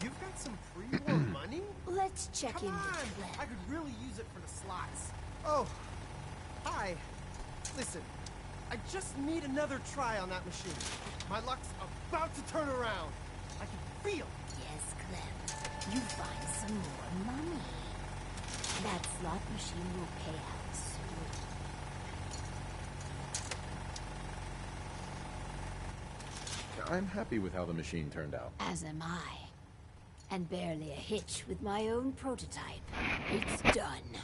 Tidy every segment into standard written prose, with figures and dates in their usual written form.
You've got some pre-war money? Let's check in Come with on! Clem. I could really use it for the slots. Oh, hi. Listen, I just need another try on that machine. My luck's about to turn around. I can feel it. Yes, Clem. You find some more money. That slot machine will pay out soon. I'm happy with how the machine turned out. As am I. And barely a hitch with my own prototype. It's done.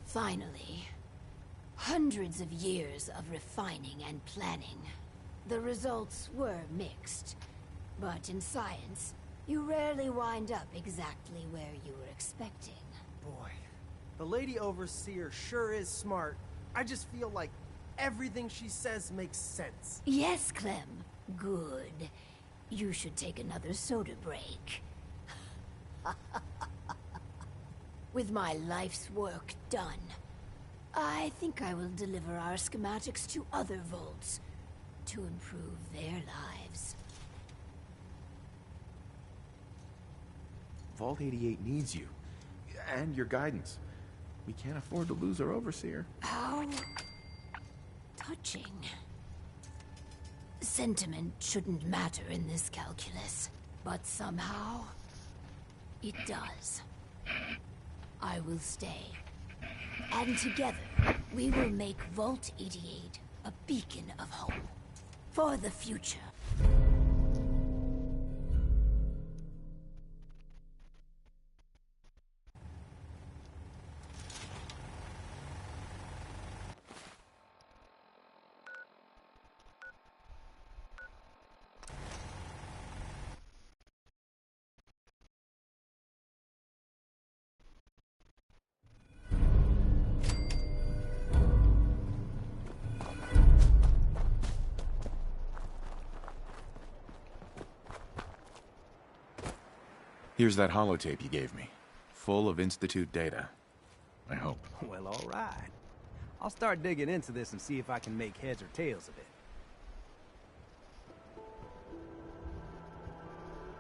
Finally. Hundreds of years of refining and planning. The results were mixed. But in science, you rarely wind up exactly where you were expecting. Boy, the lady overseer sure is smart. I just feel like everything she says makes sense. Yes, Clem. Good. You should take another soda break. With my life's work done, I think I will deliver our schematics to other vaults to improve their lives. Vault 88 needs you. And your guidance. We can't afford to lose our overseer. How touching. Sentiment shouldn't matter in this calculus, but somehow it does. I will stay. And together, we will make Vault 88 a beacon of hope for the future. Here's that holotape you gave me. Full of Institute data. I hope. Well, all right. I'll start digging into this and see if I can make heads or tails of it.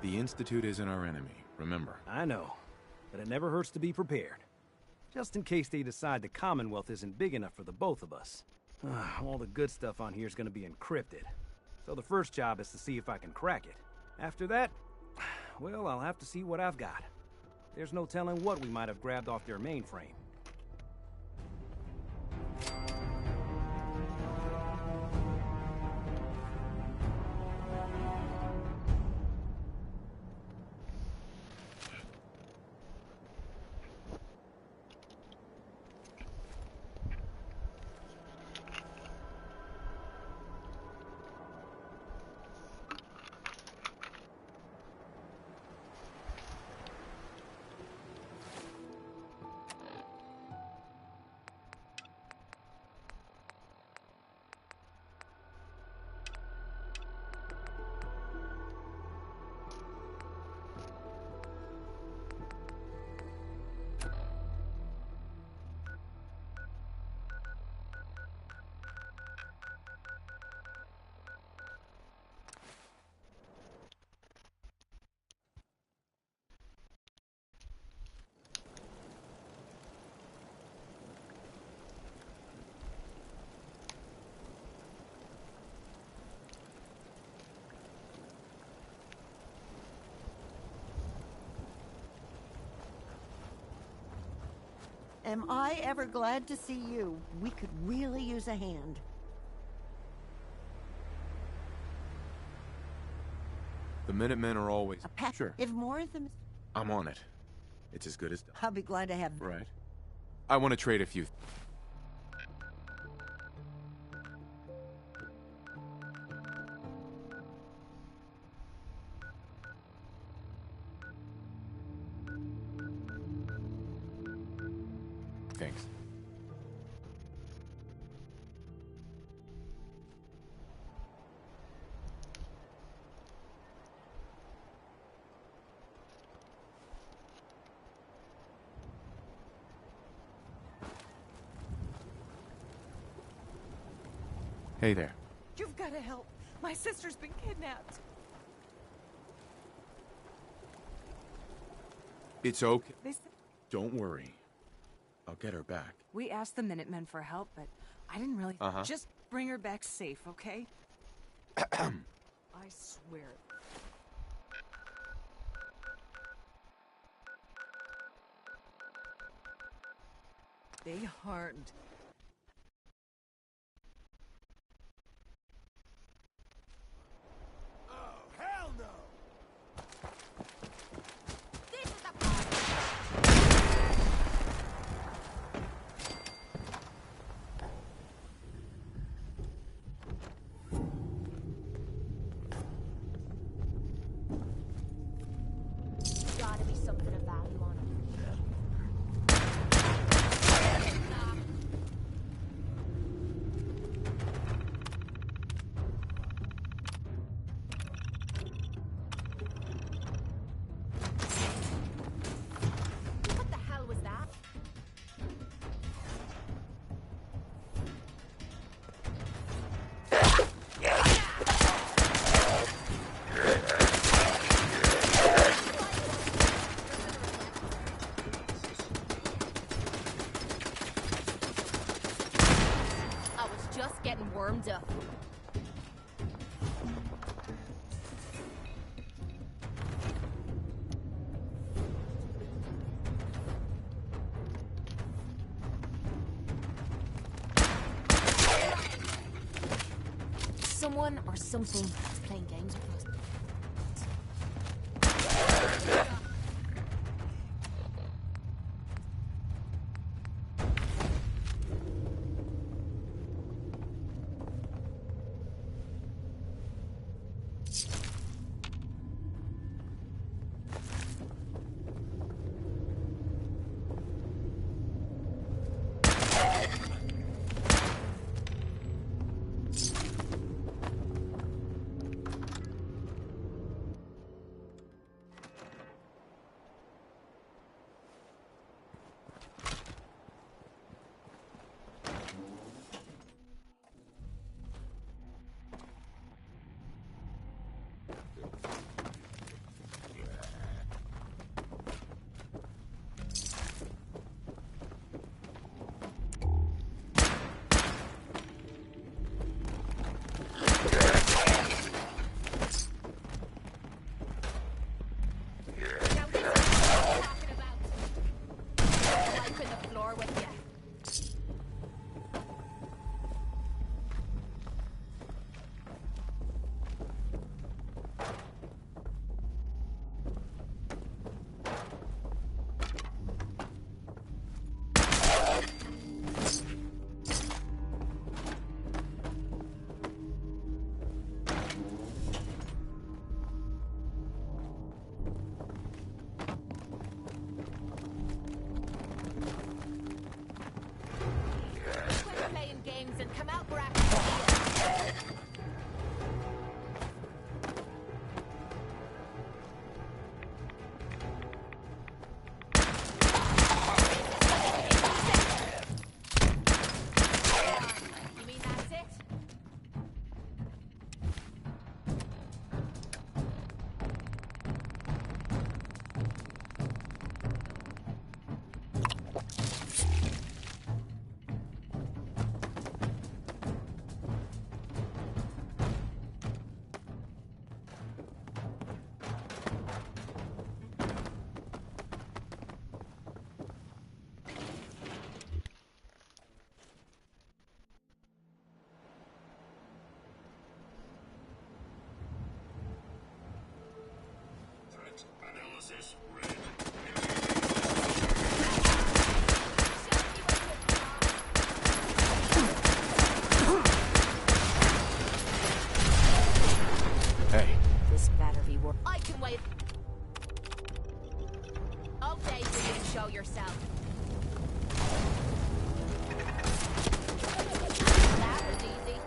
The Institute isn't our enemy, remember. I know, but it never hurts to be prepared. Just in case they decide the Commonwealth isn't big enough for the both of us. All the good stuff on here is going to be encrypted. So the first job is to see if I can crack it. After that, well, I'll have to see what I've got. There's no telling what we might have grabbed off their mainframe. Am I ever glad to see you? We could really use a hand. The Minutemen are always... Sure. If more of them... I'm on it. It's as good as done. I'll be glad to have... Right. I want to trade a few... Thanks. Hey there. You've got to help. My sister's been kidnapped. It's okay. They said Don't worry. I'll get her back. we asked the Minutemen for help, but I didn't really. Uh-huh. Just bring her back safe, okay? I swear. They aren't. Gotta be something of value on it. What the hell was that? I was just getting warmed up. Someone or something is playing games with us. Now this is what I'm talking about. Wiping the floor with you. Quit playing games and come out where I can see you. You mean that's it? Hey. This better be worth. I can wait. Okay, for you to show yourself. That was easy.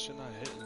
shit not hitting?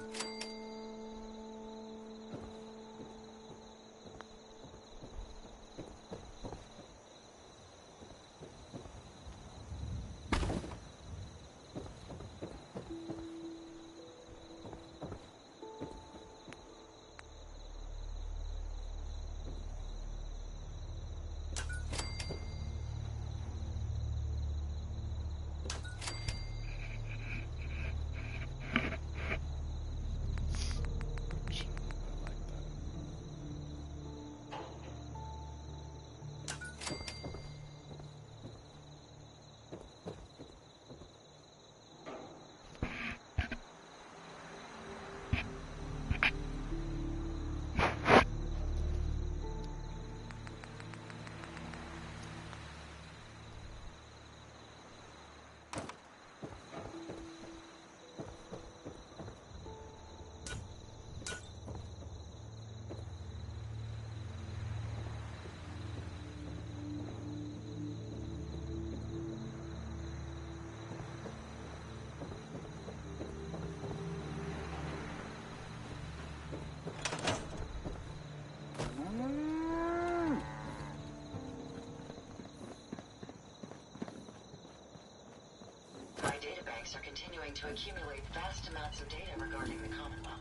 Databanks are continuing to accumulate vast amounts of data regarding the Commonwealth.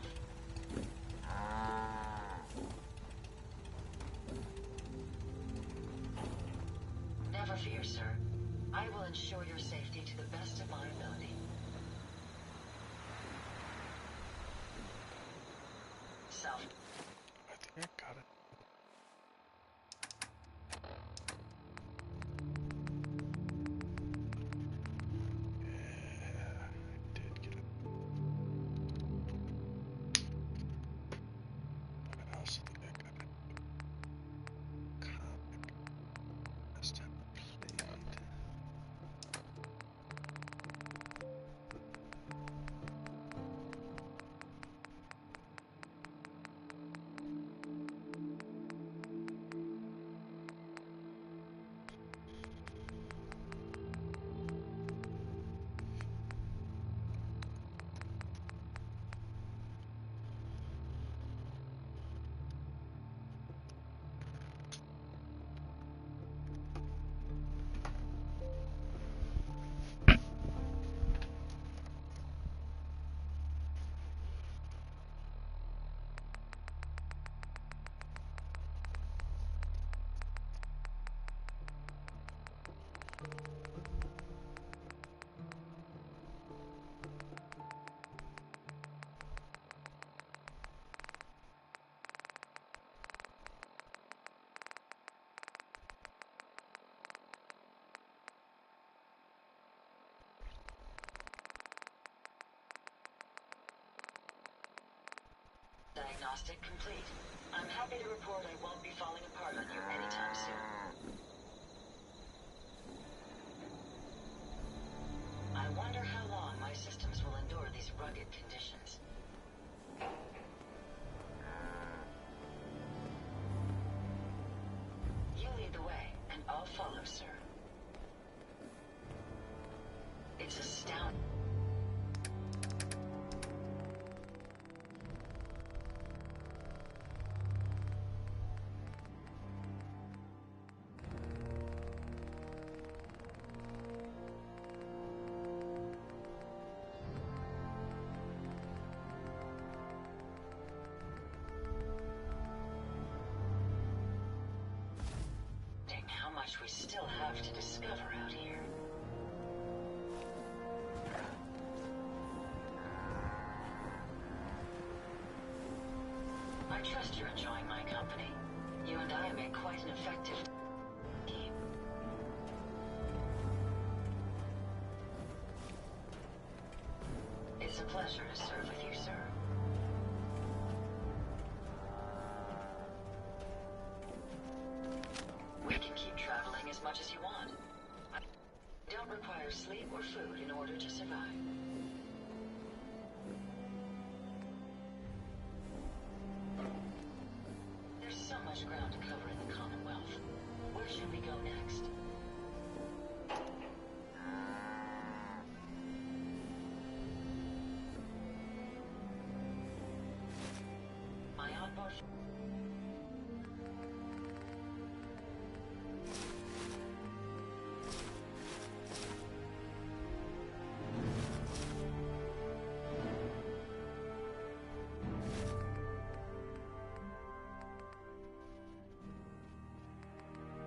Never fear, sir. I will ensure your safety to the best of my ability. Self. I think I got it. Diagnostic complete. I'm happy to report I won't be falling apart on you anytime soon. I wonder how long my systems will endure these rugged conditions. You lead the way, and I'll follow, sir. It's astounding. How much we still have to discover out here. I trust you're enjoying my company. You and I make quite an effective team. It's a pleasure to serve with you, sir. We can keep traveling as much as you want. I don't require sleep or food in order to survive. There's so much ground to cover in the Commonwealth. Where should we go next?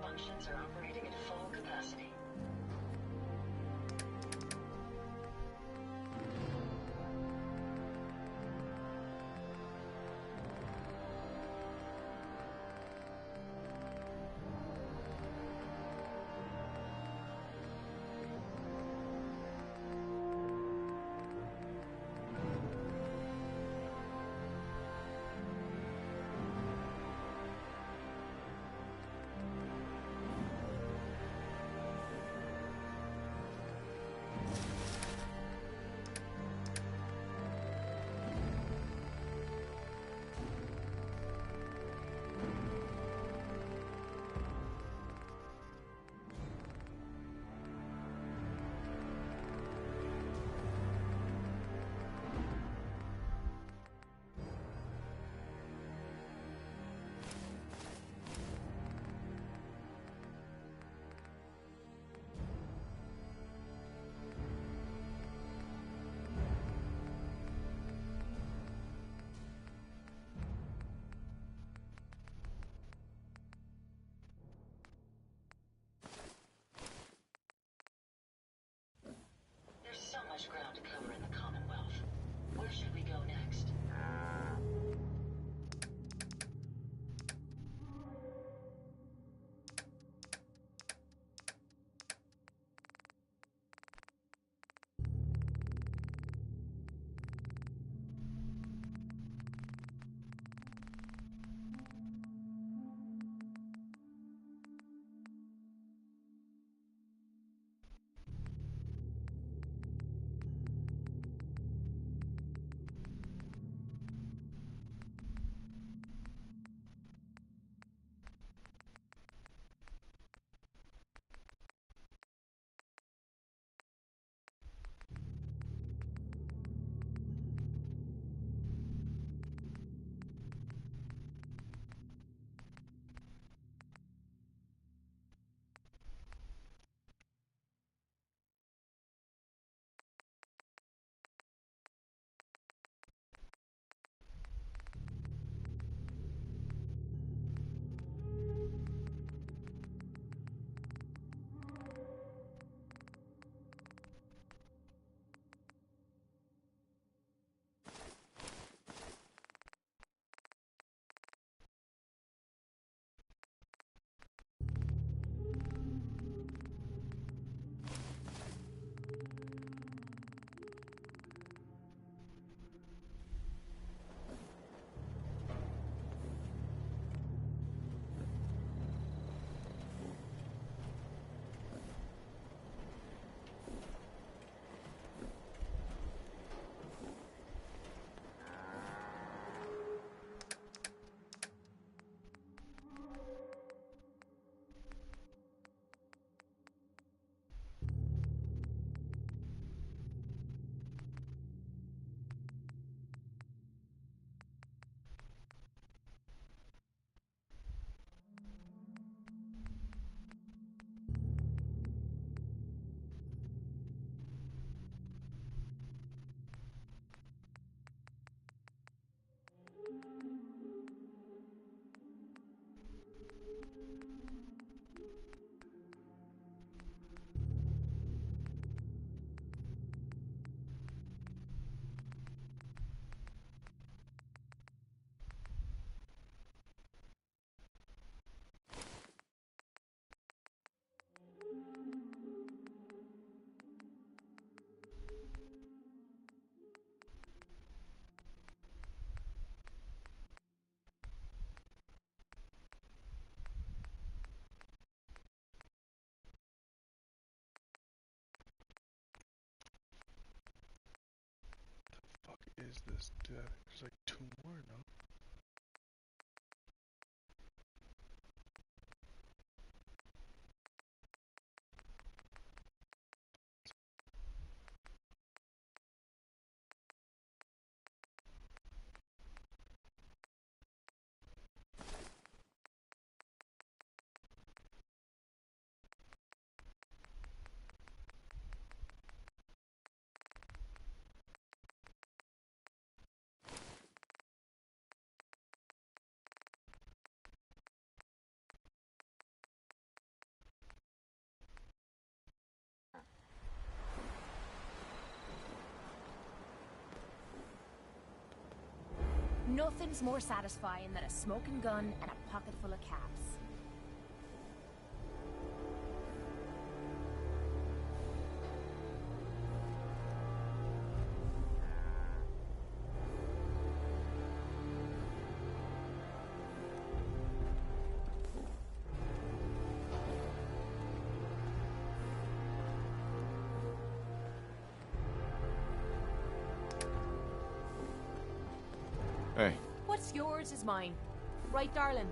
Functions are operating at full capacity. There's so much ground to cover in the Commonwealth. Where should we go next? Fuck is this? There's like two more, no? Nothing's more satisfying than a smoking gun and a pocket full of caps. Hey. What's yours is mine. Right, darling?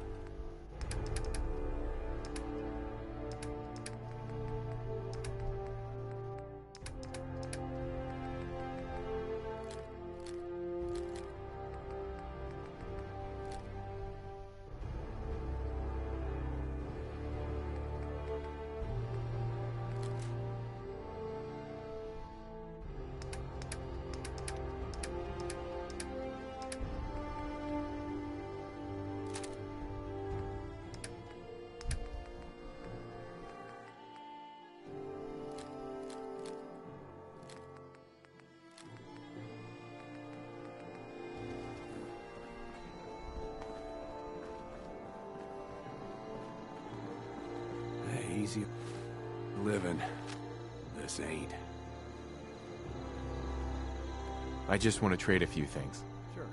Easy living. This ain't. I just want to trade a few things. Sure.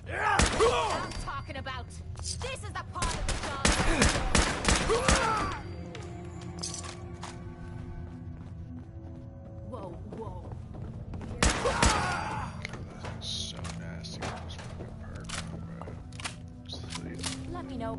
I'm talking about. This is the part of the job. Whoa, whoa. That's so nasty. This fucking bird, bro. Sleep. Let me know.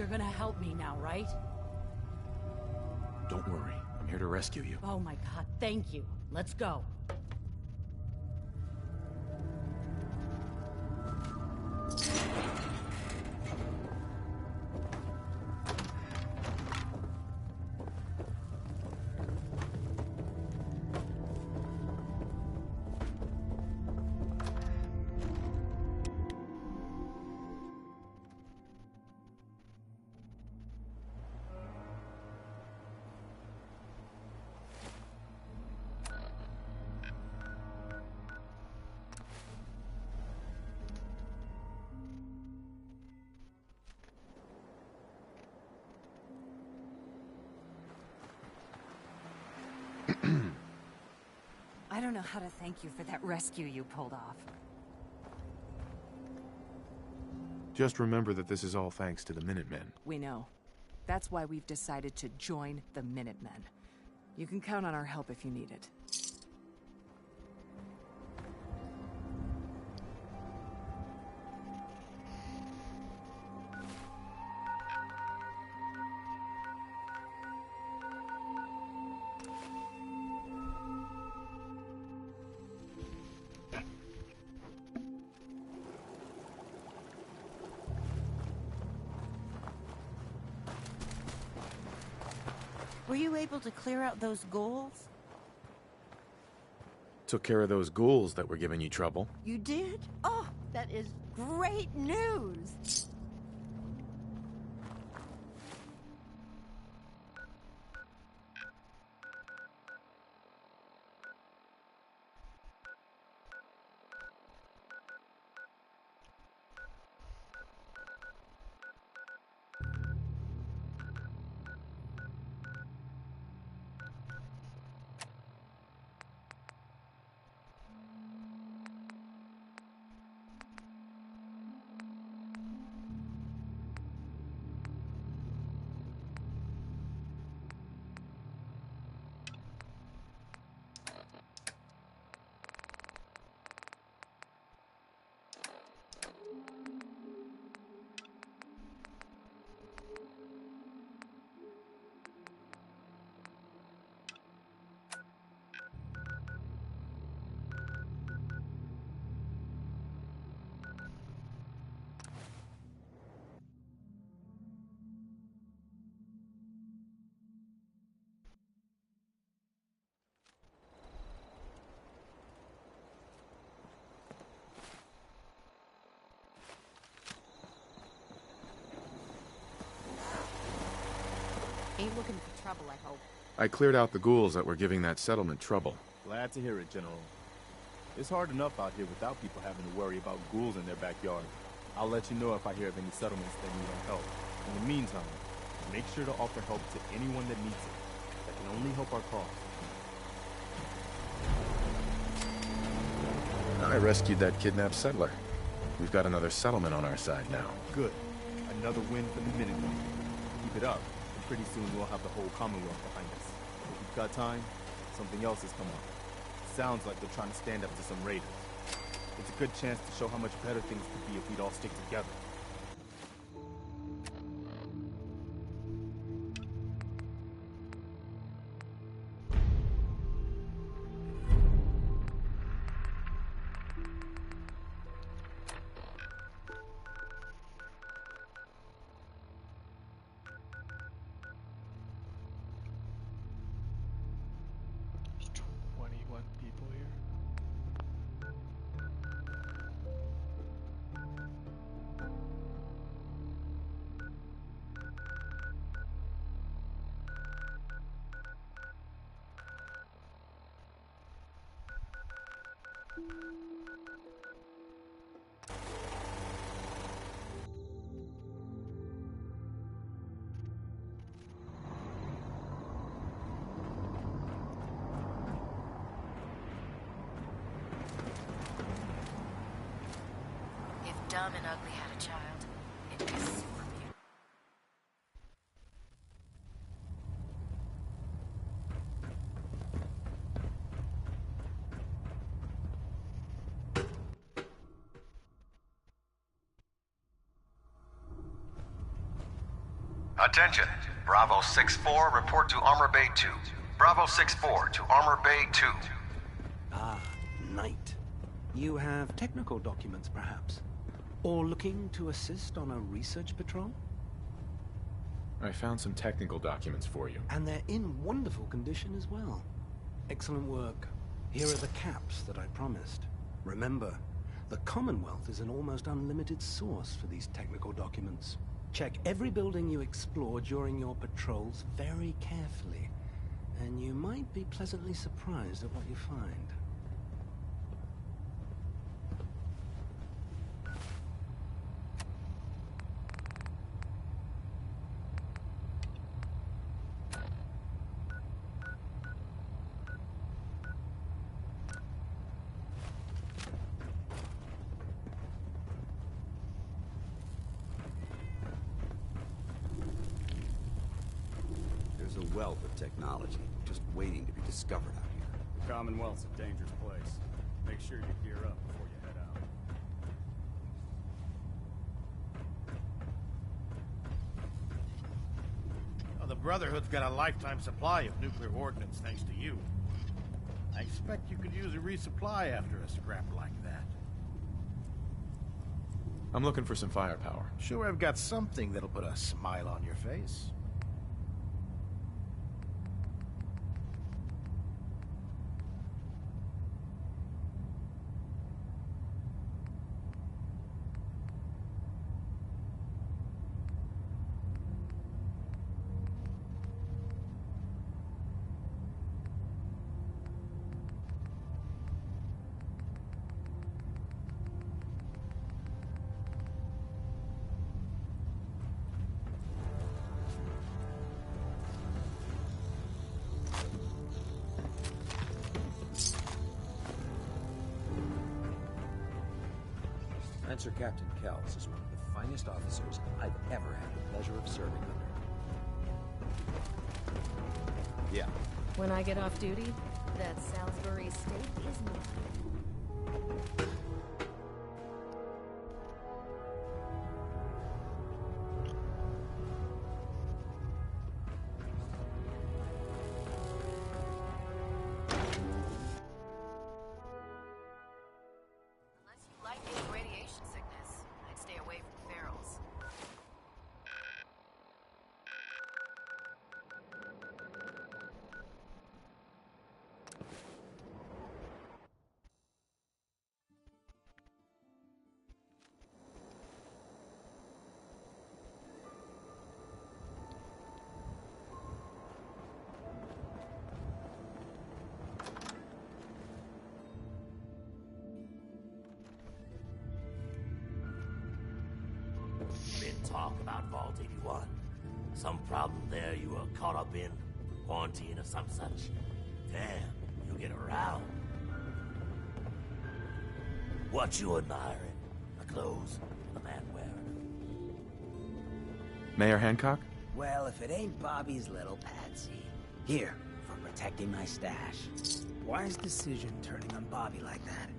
You're gonna help me now, right? Don't worry. I'm here to rescue you. Oh my god, thank you. Let's go. I don't know how to thank you for that rescue you pulled off. Just remember that this is all thanks to the Minutemen. We know. That's why we've decided to join the Minutemen. You can count on our help if you need it. Were you able to clear out those ghouls? Took care of those ghouls that were giving you trouble. You did? Oh, that is great news! Ain't looking for trouble, I hope. I cleared out the ghouls that were giving that settlement trouble. Glad to hear it, General. It's hard enough out here without people having to worry about ghouls in their backyard. I'll let you know if I hear of any settlements that need our help. In the meantime, make sure to offer help to anyone that needs it. That can only help our cause. I rescued that kidnapped settler. We've got another settlement on our side now. Good. Another win for the Minutemen. Keep it up, and pretty soon we'll have the whole Commonwealth behind us. If you've got time, something else has come up. Sounds like they're trying to stand up to some raiders. It's a good chance to show how much better things could be if we'd all stick together. There's 21 people here. If Dumb and Ugly had a child, it'd be super mutant. Attention. Bravo 6-4, report to Armor Bay 2. Bravo 6-4 to Armor Bay 2. Ah, Knight. You have technical documents, perhaps? Or looking to assist on a research patrol? I found some technical documents for you. And they're in wonderful condition as well. Excellent work. Here are the caps that I promised. Remember, the Commonwealth is an almost unlimited source for these technical documents. Check every building you explore during your patrols very carefully, and you might be pleasantly surprised at what you find. There's a wealth of technology just waiting to be discovered out here. The Commonwealth's a dangerous place. Make sure you gear up before you head out. Well, the Brotherhood's got a lifetime supply of nuclear ordnance thanks to you. I expect you could use a resupply after a scrap like that. I'm looking for some firepower. Sure, I've got something that'll put a smile on your face. Lancer Captain Kells is one of the finest officers I've ever had the pleasure of serving under. Yeah. When I get off duty, that Salisbury steak is mine. Talk about Vault 81. Some problem there you were caught up in? Quarantine or some such? Damn, you get around. What you admiring? The clothes? The man wearing? Mayor Hancock? Well, if it ain't Bobby's little patsy. Here, for protecting my stash. Wise decision turning on Bobby like that.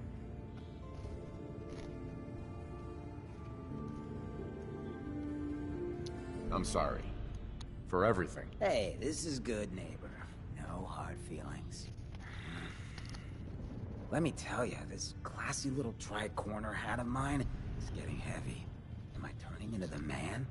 I'm sorry. For everything. Hey, this is good, neighbor. No hard feelings. Let me tell you, this classy little tri-corner hat of mine is getting heavy. Am I turning into the man?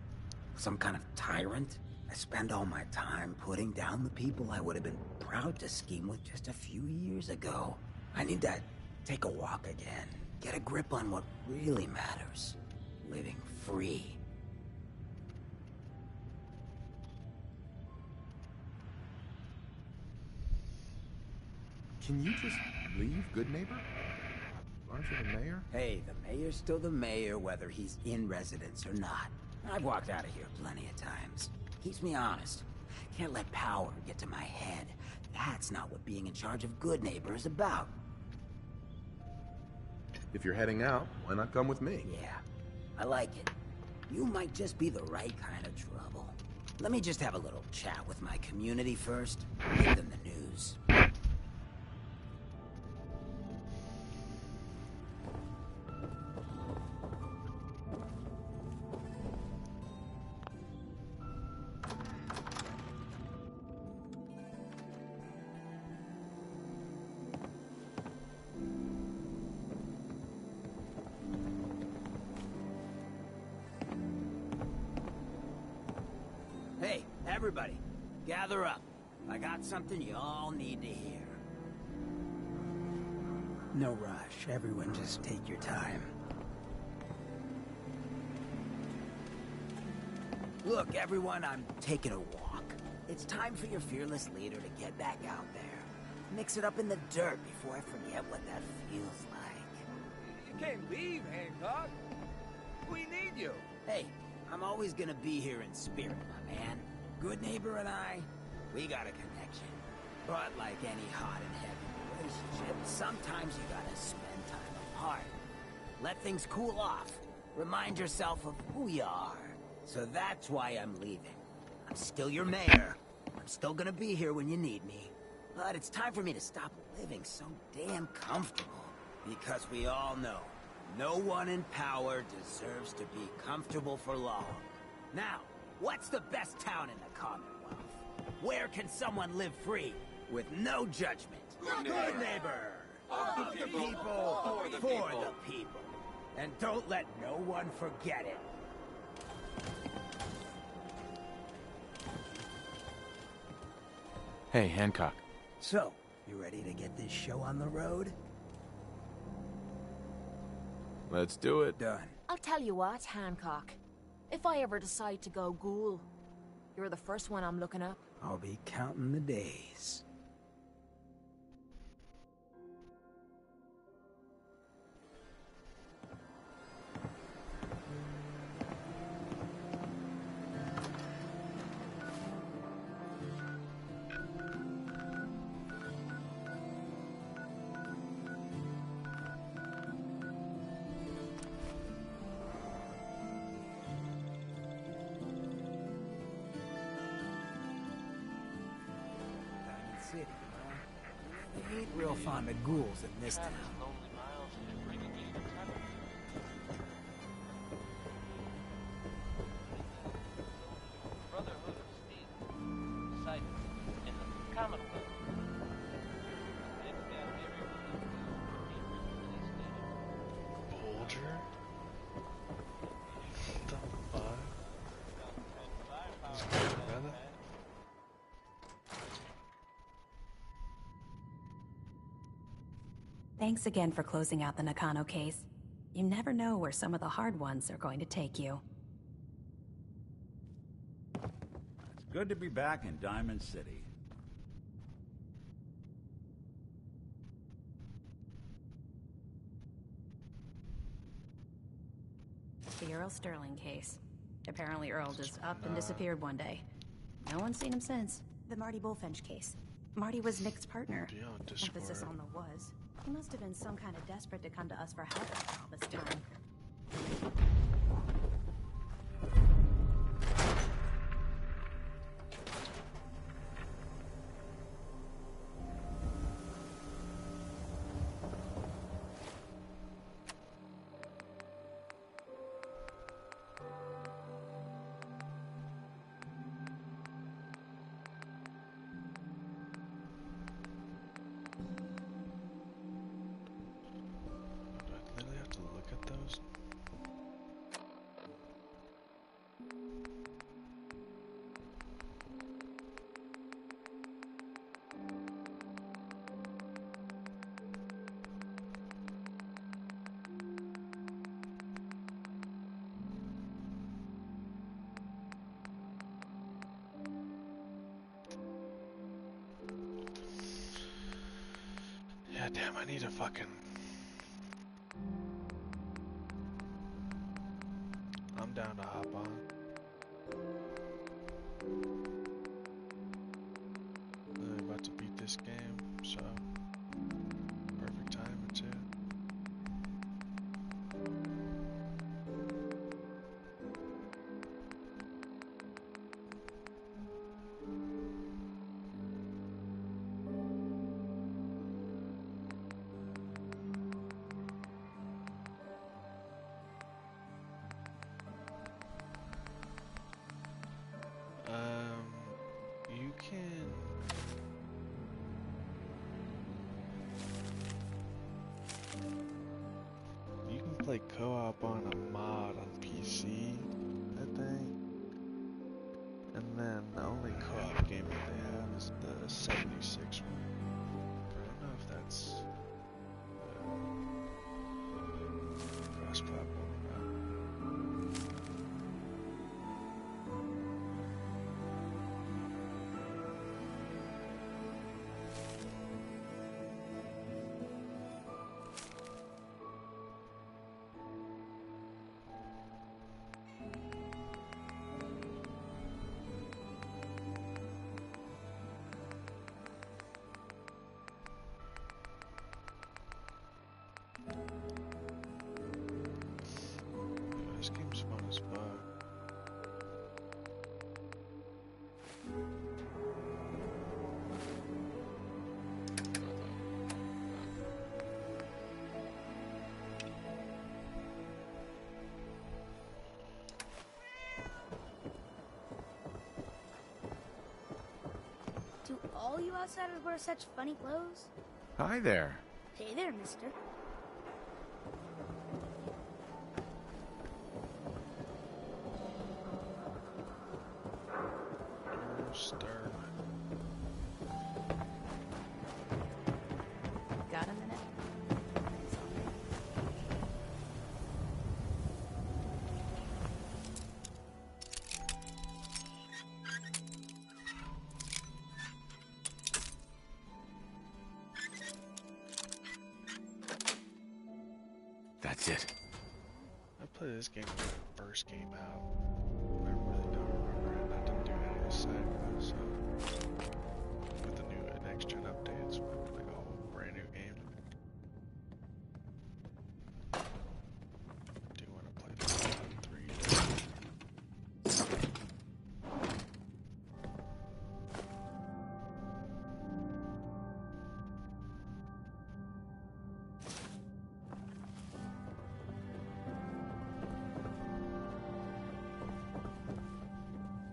Some kind of tyrant? I spend all my time putting down the people I would have been proud to scheme with just a few years ago. I need to take a walk again. Get a grip on what really matters. Living free. Can you just leave, good neighbor? Aren't you the mayor? Hey, the mayor's still the mayor whether he's in residence or not. I've walked out of here plenty of times. Keeps me honest. Can't let power get to my head. That's not what being in charge of Good Neighbor is about. If you're heading out, why not come with me? Yeah, I like it. You might just be the right kind of trouble. Let me just have a little chat with my community first. Give them the news. Everybody, gather up. I got something you all need to hear. No rush. Everyone just take your time. Look, everyone, I'm taking a walk. It's time for your fearless leader to get back out there. Mix it up in the dirt before I forget what that feels like. You can't leave, Hancock. We need you. Hey, I'm always gonna be here in spirit, my man. Good neighbor and I, we got a connection. But like any hot and heavy relationship, sometimes you gotta spend time apart. Let things cool off. Remind yourself of who you are. So that's why I'm leaving. I'm still your mayor. I'm still gonna be here when you need me. But it's time for me to stop living so damn comfortable. Because we all know, no one in power deserves to be comfortable for long. Now, what's the best town in the Commonwealth? Where can someone live free, with no judgment? Good neighbor! Of the people, for the people. And don't let no one forget it. Hey, Hancock. So, you ready to get this show on the road? Let's do it. Done. I'll tell you what, Hancock. If I ever decide to go ghoul, you're the first one I'm looking up. I'll be counting the days. City, they ain't real fond of ghouls in this town. Bulger? What the fuck? He's good, brother. Thanks again for closing out the Nakano case. You never know where some of the hard ones are going to take you. It's good to be back in Diamond City. The Earl Sterling case. Apparently Earl just up and disappeared one day. No one's seen him since. The Marty Bullfinch case. Marty was Nick's partner. Emphasis on the was. He must have been some kind of desperate to come to us for help all this time. Yeah, damn, I need a fucking... I'm down to hop on. I'm about to beat this game, so... perfect timing too. You can... You can play co-op on a mod on PC, I think. And And then the only co-op game that they have is the 76 one. I don't know if that's cross-platform or not. This game's fun as fuck. Do all you outsiders wear such funny clothes? Hi there. Hey there, mister. Got a minute? That's it. I played this game when it first came out. I really don't remember it. I didn't do any of the side quests, so with the new next-gen updates, like a whole brand new game. Do want to play the Fallout 3 though.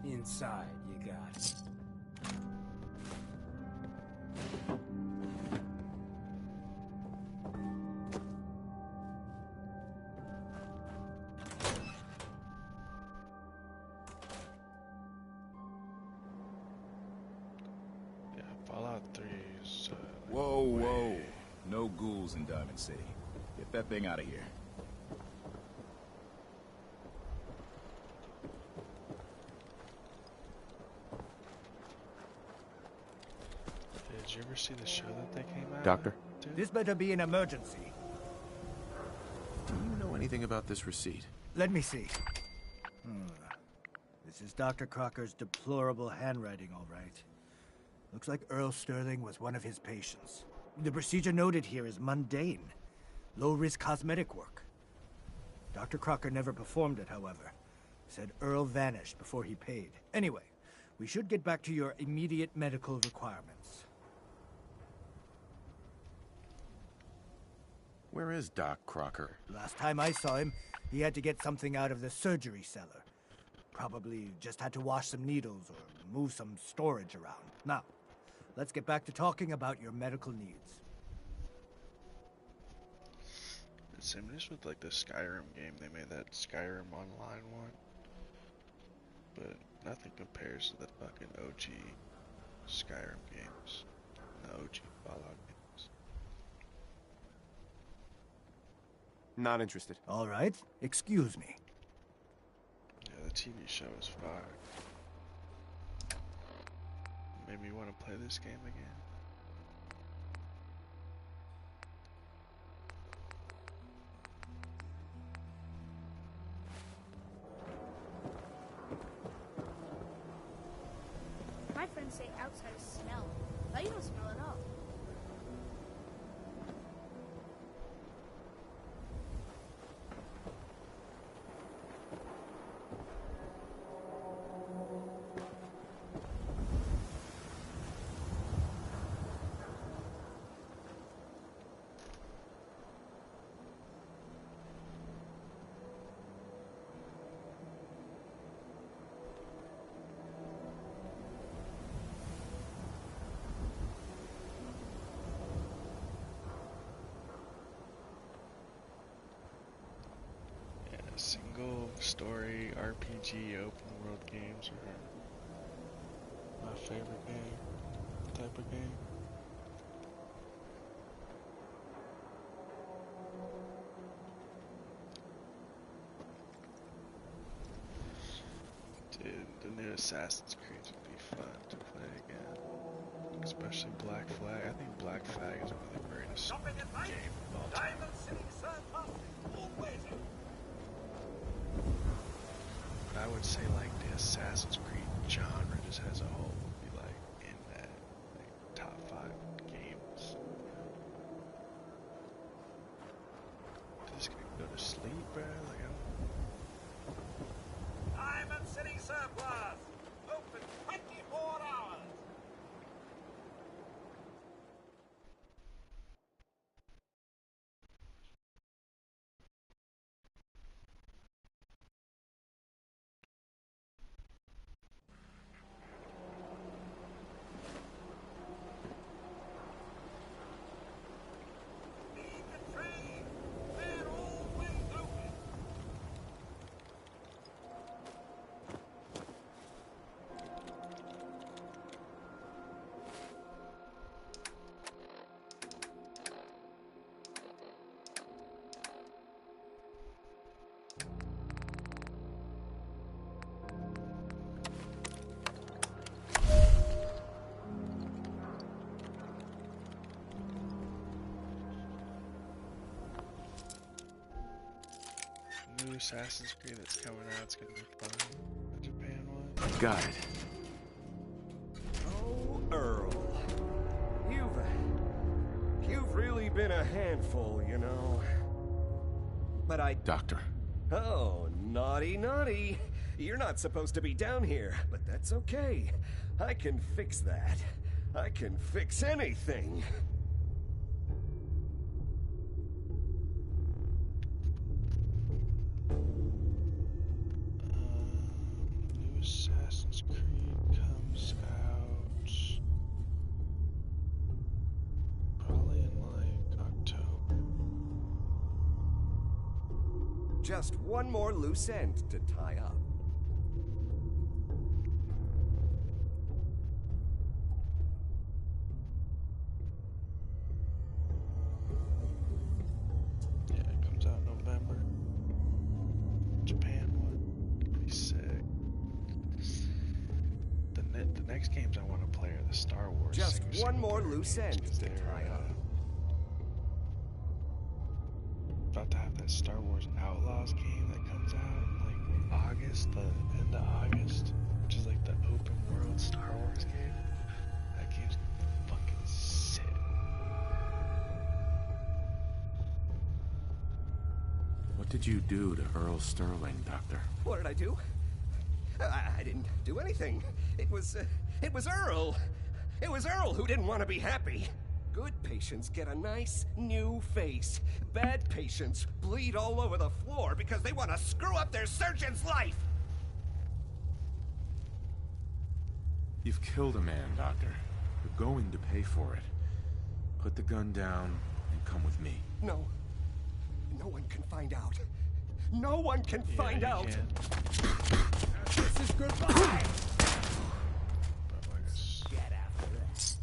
Inside, you got. Yeah, Fallout 3 is. Whoa, whoa. No ghouls in Diamond City. Get that thing out of here. Did you ever see the show that they came out? Doctor? Dude? This better be an emergency. Do you know anything about this receipt? Let me see. This is Dr. Crocker's deplorable handwriting, all right. Looks like Earl Sterling was one of his patients. The procedure noted here is mundane. Low-risk cosmetic work. Dr. Crocker never performed it, however. Said Earl vanished before he paid. Anyway, we should get back to your immediate medical requirements. Where is Doc Crocker? Last time I saw him, he had to get something out of the surgery cellar. Probably just had to wash some needles or move some storage around. Now, let's get back to talking about your medical needs. Same as with like the Skyrim game, they made that Skyrim Online one, but nothing compares to the fucking OG Skyrim games, the OG Fallout games. Not interested. All right, excuse me. Yeah, the TV show is fire. Made me want to play this game again. My friends say outsiders smell, but you don't smell at all. Single story RPG open world games are my favorite game, type of game. Dude, the new Assassin's Creed would be fun to play again. Especially Black Flag. I think Black Flag is one of the greatest games of all time. But I would say like the Assassin's Creed genre just as a whole would be like in that like top 5 games. Just gonna go to sleep, bro. Like Diamond City Surplus! Open 24 hours! new Assassin's Creed that's coming out, it's gonna be fun. The Japan one. Got it. Oh, Earl. You've really been a handful, you know. But Doctor. Oh, naughty, naughty. You're not supposed to be down here, but that's okay. I can fix that. I can fix anything. New Assassin's Creed comes out probably in like October. Just one more loose end to tie up. Yeah, it comes out in November. Japan one. Pretty sick. The next games I want to play are the Star Wars. Just one more loose end to tie up. About to have that Star Wars Outlaws game that comes out in like August, the end of August, which is like the open world Star Wars game. That game's fucking sick. What did you do to Earl Sterling, Doctor? What did I do? I didn't do anything. It was Earl. It was Earl who didn't want to be happy. Good patients get a nice new face. Bad patients bleed all over the floor because they want to screw up their surgeon's life. You've killed a man, Doctor. You're going to pay for it. Put the gun down and come with me. No. No one can find out. No one can find out. This is goodbye. Get after that.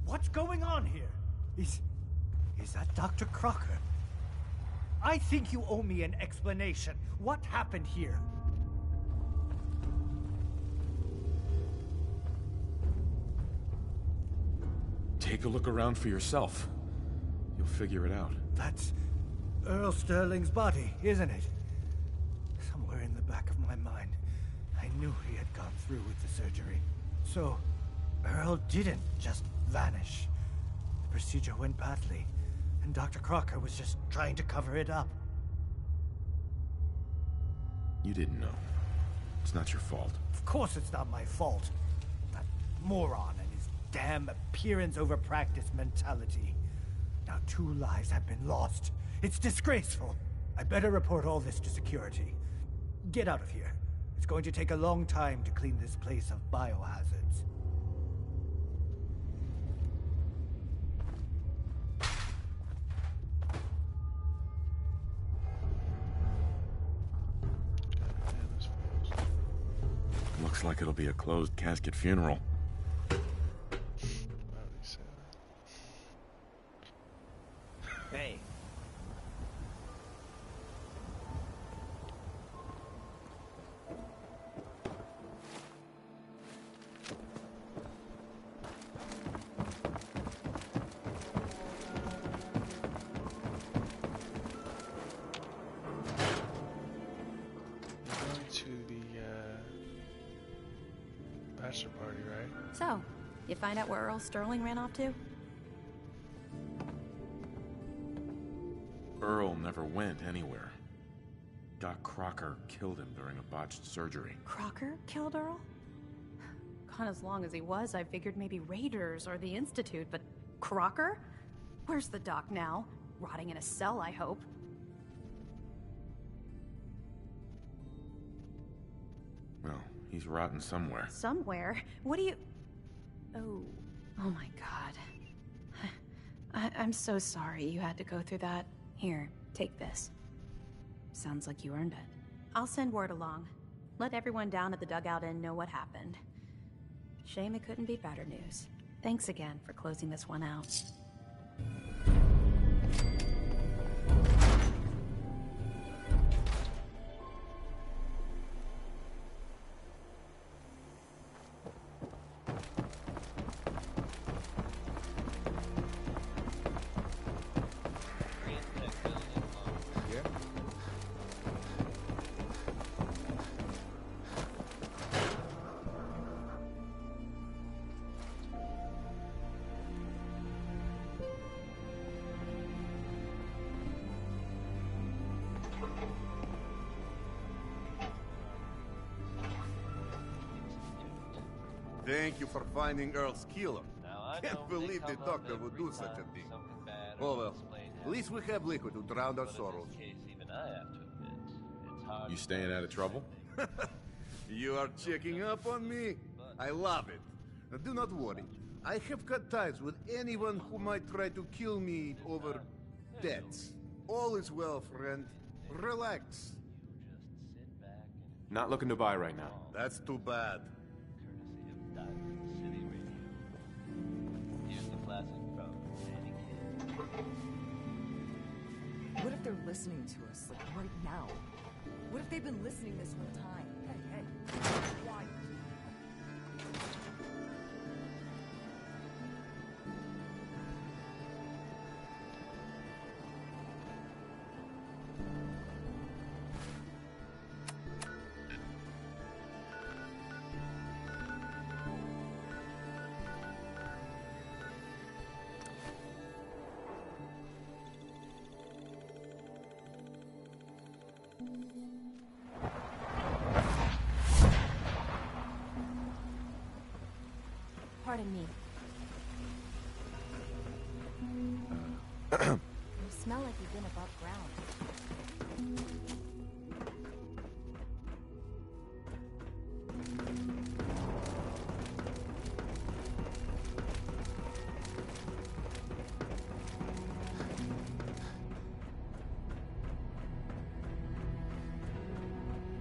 What's going on here? Is that Dr. Crocker? I think you owe me an explanation. What happened here? Take a look around for yourself. You'll figure it out. That's Earl Sterling's body, isn't it? Somewhere in the back of my mind, I knew he had gone through with the surgery. So, Earl didn't just vanish. The procedure went badly, and Dr. Crocker was just trying to cover it up. You didn't know. It's not your fault. Of course it's not my fault. That moron and his damn appearance over practice mentality. Now 2 lives have been lost. It's disgraceful. I better report all this to security. Get out of here. It's going to take a long time to clean this place of biohazards. Looks like it'll be a closed casket funeral. Hey. Bachelor party, right? So, you find out where Earl Sterling ran off to? Earl never went anywhere. Doc Crocker killed him during a botched surgery. Crocker killed Earl? Gone as long as he was, I figured maybe Raiders or the Institute, but Crocker? Where's the doc now? Rotting in a cell, I hope. Well, he's rotten somewhere. Somewhere? What do you... Oh my god. I'm so sorry you had to go through that. Here, take this. Sounds like you earned it. I'll send word along. Let everyone down at the Dugout Inn know what happened. Shame it couldn't be better news. Thanks again for closing this one out. Thank you for finding Earl's killer. Can't believe the doctor would do such a thing. Oh well, at least we have liquid to drown our sorrows. You staying out of trouble? You are checking up on me? I love it. Now, do not worry. I have cut ties with anyone who might try to kill me over debts. All is well, friend. Relax. Not looking to buy right now. That's too bad. What if they're listening to us, like, right now? What if they've been listening this whole time? Hey, quiet. Pardon me. You smell like you've been above ground.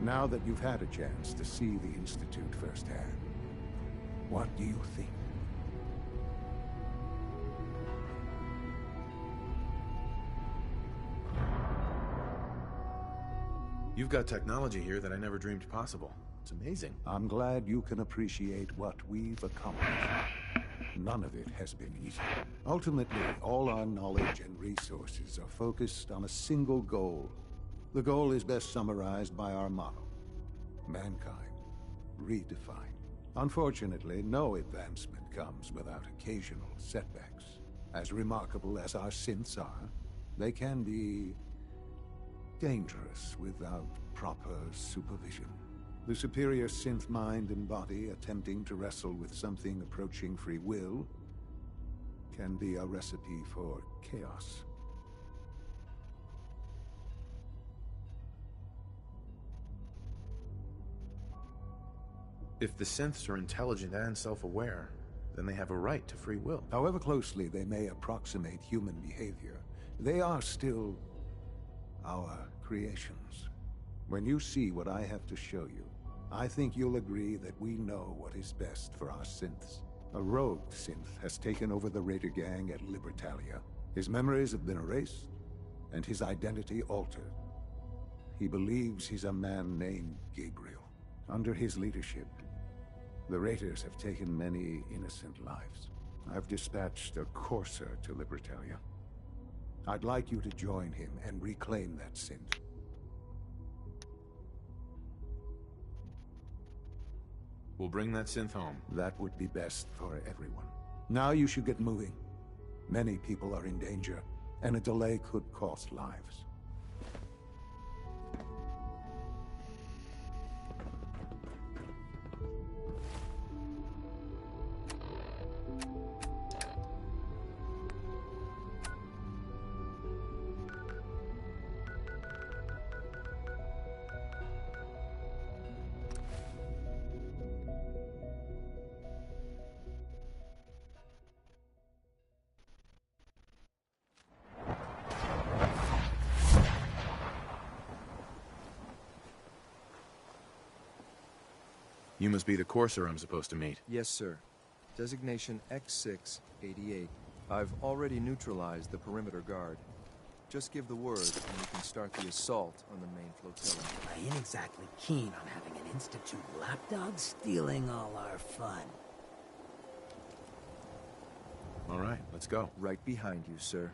Now that you've had a chance to see the Institute firsthand, what do you think? You've got technology here that I never dreamed possible. It's amazing. I'm glad you can appreciate what we've accomplished. None of it has been easy. Ultimately, all our knowledge and resources are focused on a single goal. The goal is best summarized by our motto: mankind redefined. Unfortunately, no advancement comes without occasional setbacks. As remarkable as our synths are, they can be dangerous without proper supervision. The superior synth mind and body attempting to wrestle with something approaching free will can be a recipe for chaos. If the synths are intelligent and self-aware, then they have a right to free will. However closely they may approximate human behavior, they are still our creations. When you see what I have to show you, I think you'll agree that we know what is best for our synths. A rogue synth has taken over the Raider gang at Libertalia. His memories have been erased, and his identity altered. He believes he's a man named Gabriel. Under his leadership, the Raiders have taken many innocent lives. I've dispatched a courser to Libertalia. I'd like you to join him and reclaim that synth. We'll bring that synth home. That would be best for everyone. Now you should get moving. Many people are in danger, and a delay could cost lives. You must be the courser I'm supposed to meet. Yes, sir. Designation X688. I've already neutralized the perimeter guard. Just give the word, and we can start the assault on the main flotilla. I ain't exactly keen on having an Institute lapdog stealing all our fun. All right, let's go. Right behind you, sir.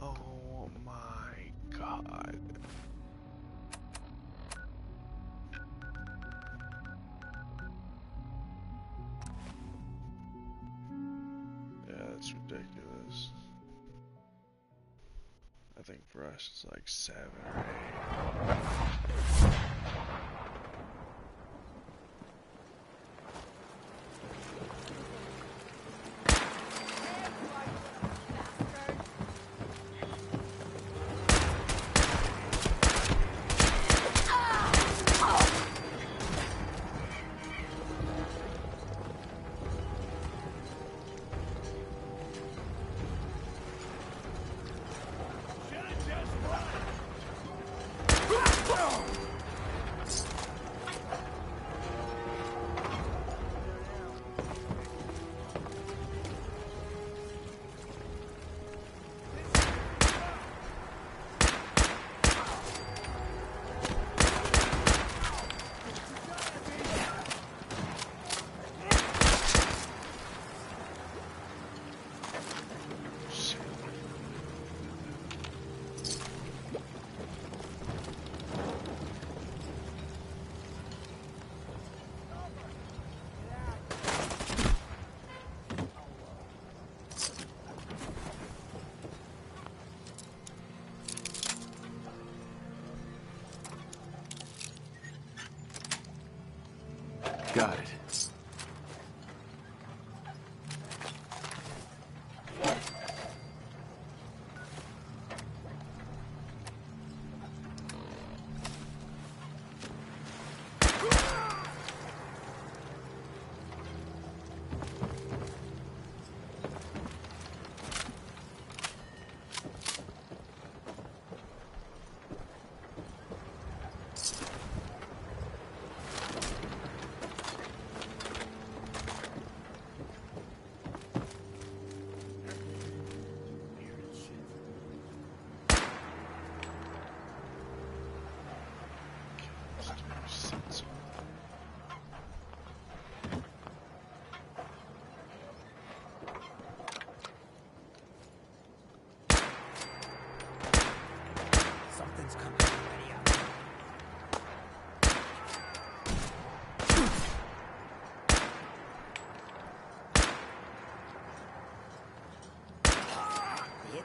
Oh my god. Yeah, that's ridiculous. I think for us it's like 7 or 8. Got it. Something's coming. Ready up. Hit.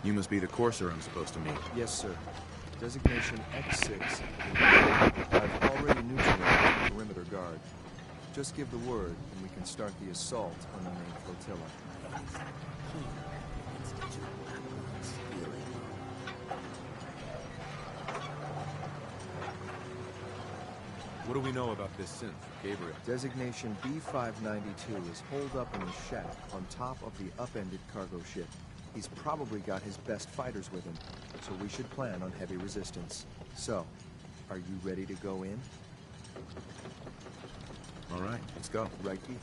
You must be the courser I'm supposed to meet. Yes, sir. Designation X6. I've already neutralized the perimeter guard. Just give the word, and we can start the assault on the main flotilla. What do we know about this synth, Gabriel? Designation B592 is holed up in the shack on top of the upended cargo ship. He's probably got his best fighters with him, so we should plan on heavy resistance. So, are you ready to go in? All right, let's go. Righty.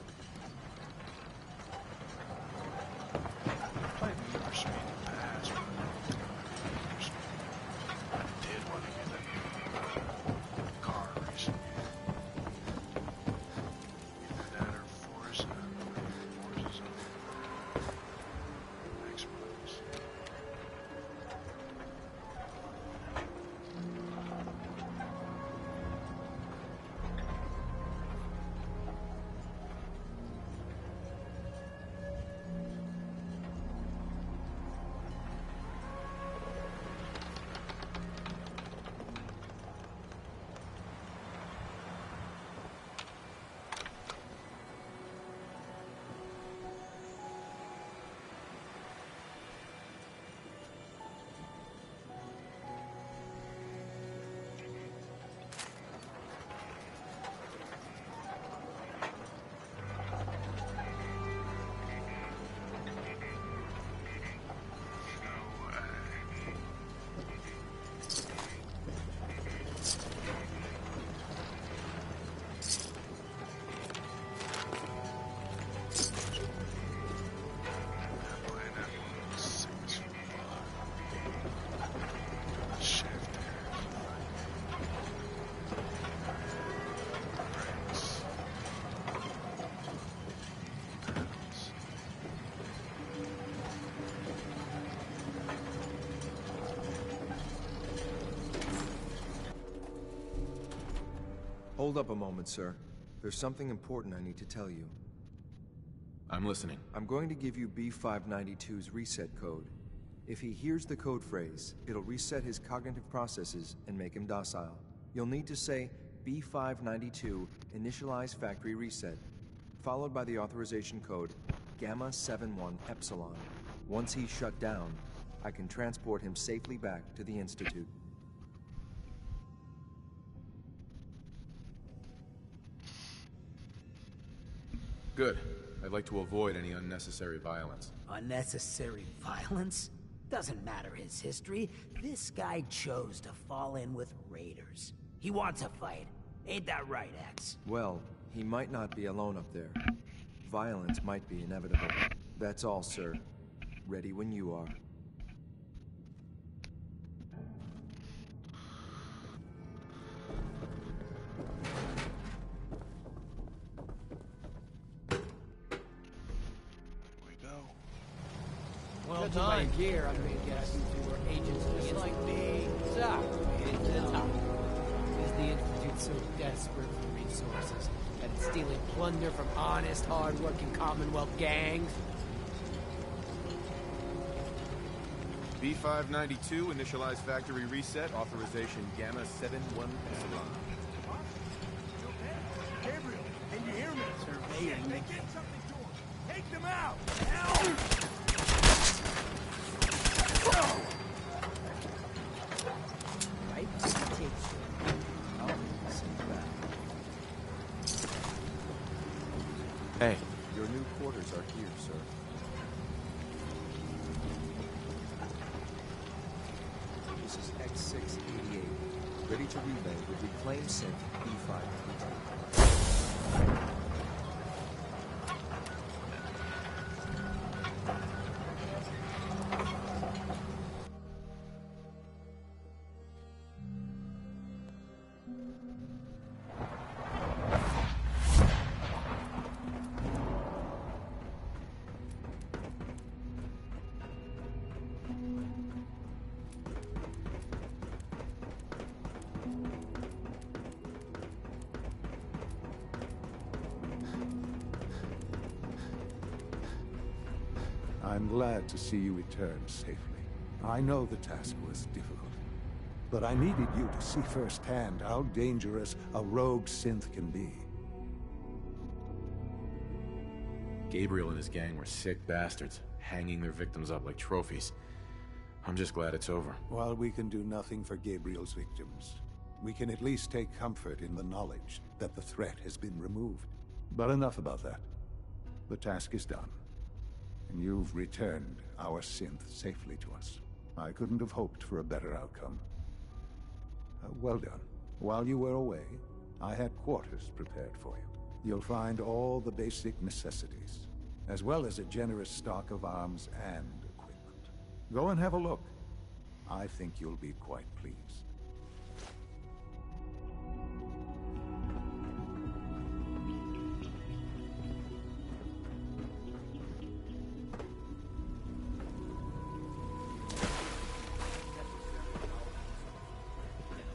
Hold up a moment, sir. There's something important I need to tell you. I'm listening. I'm going to give you B592's reset code. If he hears the code phrase, it'll reset his cognitive processes and make him docile. You'll need to say B592 initialize factory reset, followed by the authorization code Gamma 71 Epsilon. Once he's shut down, I can transport him safely back to the Institute. Good. I'd like to avoid any unnecessary violence. Unnecessary violence? Doesn't matter his history. This guy chose to fall in with raiders. He wants a fight. Ain't that right, X? Well, he might not be alone up there. Violence might be inevitable. That's all, sir. Ready when you are. Well done. Gear, I'm gonna guess you were agents just like me. So, it's the top. Is the Institute so desperate for resources that it's stealing plunder from honest, hard-working Commonwealth gangs? B592, initialize factory reset, authorization Gamma 71 Epsilon. Gabriel, can you hear me? Surveyor, They get something to them. Take them out! Help! Right? Takes Hey. Your new quarters are here, sir. This is X688, ready to relay with reclaimed synth B592. I'm glad to see you return safely. I know the task was difficult, but I needed you to see firsthand how dangerous a rogue synth can be. Gabriel and his gang were sick bastards, hanging their victims up like trophies. I'm just glad it's over. While we can do nothing for Gabriel's victims, we can at least take comfort in the knowledge that the threat has been removed. But enough about that. The task is done, and you've returned our synth safely to us. I couldn't have hoped for a better outcome. Well done. While you were away, I had quarters prepared for you. You'll find all the basic necessities, as well as a generous stock of arms and equipment. Go and have a look. I think you'll be quite pleased.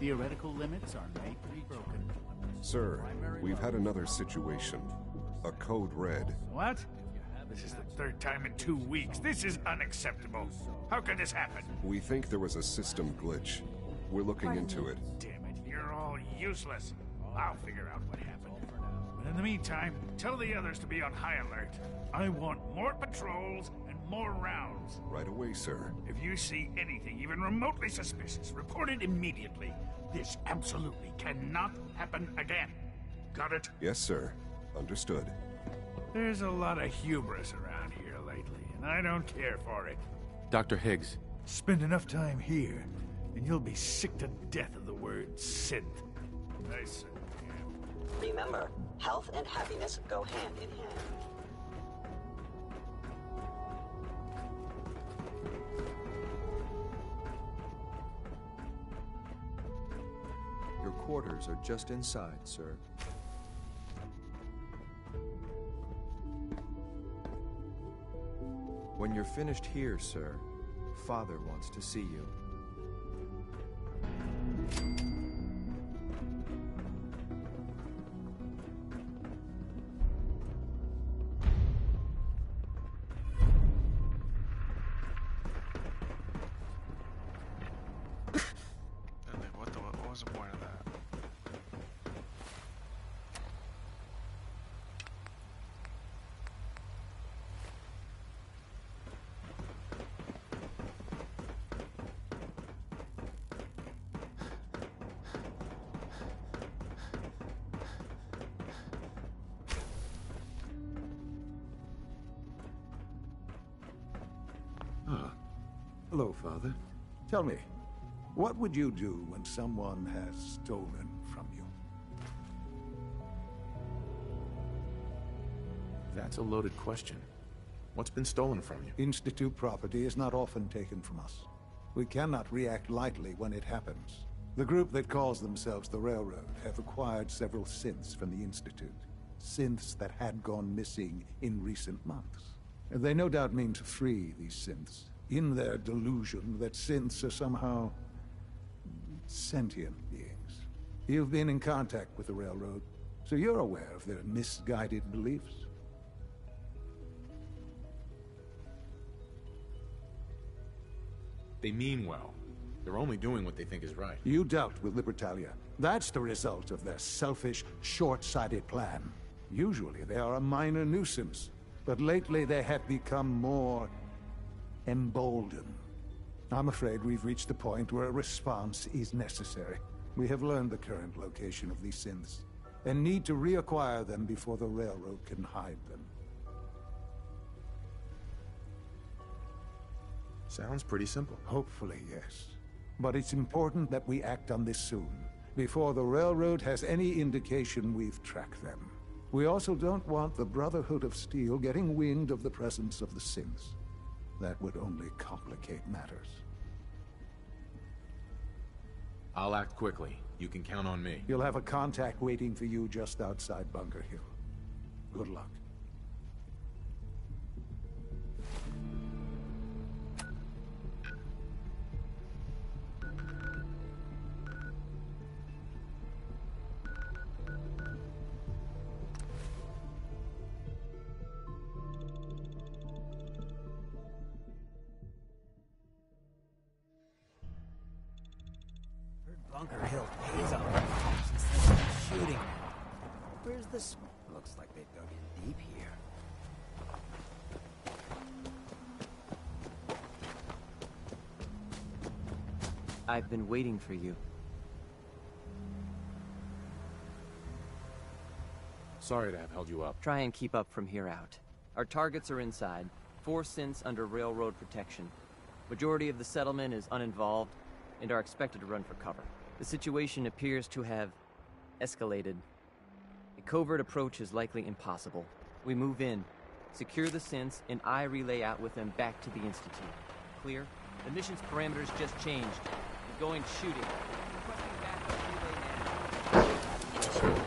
Theoretical limits are made to be broken. Sir, we've had another situation. A code red. What? This is the third time in 2 weeks. This is unacceptable. How could this happen? We think there was a system glitch. We're looking into it. Damn it, you're all useless. I'll figure out what happened. But in the meantime, tell the others to be on high alert. I want more patrols and more rounds. Right away, sir. If you see anything even remotely suspicious, report it immediately. This absolutely cannot happen again. Got it? Yes, sir. Understood. There's a lot of hubris around here lately, and I don't care for it. Dr. Higgs. Spend enough time here, and you'll be sick to death of the word synth. Nice. Remember, health and happiness go hand in hand. Your quarters are just inside, sir. When you're finished here, sir, Father wants to see you. What was the point of that? Hello, Father. Tell me, what would you do when someone has stolen from you? That's a loaded question. What's been stolen from you? Institute property is not often taken from us. We cannot react lightly when it happens. The group that calls themselves the Railroad have acquired several synths from the Institute. Synths that had gone missing in recent months. They no doubt mean to free these synths, in their delusion that synths are somehow sentient beings. You've been in contact with the Railroad, so you're aware of their misguided beliefs. They mean well. They're only doing what they think is right. You dealt with Libertalia. That's the result of their selfish, short-sighted plan. Usually they are a minor nuisance, but lately they have become more emboldened. I'm afraid we've reached the point where a response is necessary. We have learned the current location of these synths, and need to reacquire them before the Railroad can hide them. Sounds pretty simple. Hopefully, yes. But it's important that we act on this soon, before the Railroad has any indication we've tracked them. We also don't want the Brotherhood of Steel getting wind of the presence of the synths. That would only complicate matters. I'll act quickly. You can count on me. You'll have a contact waiting for you just outside Bunker Hill. Good luck. Bunker Hill pays off. Instead of shooting. Where's this? Looks like they dug in deep here. I've been waiting for you. Sorry to have held you up. Try and keep up from here out. Our targets are inside. 4 synths under railroad protection. Majority of the settlement is uninvolved and are expected to run for cover. The situation appears to have escalated. A covert approach is likely impossible. We move in, secure the synths, and I relay out with them back to the Institute. Clear? The mission's parameters just changed. We're going shooting. Requesting backup relay now.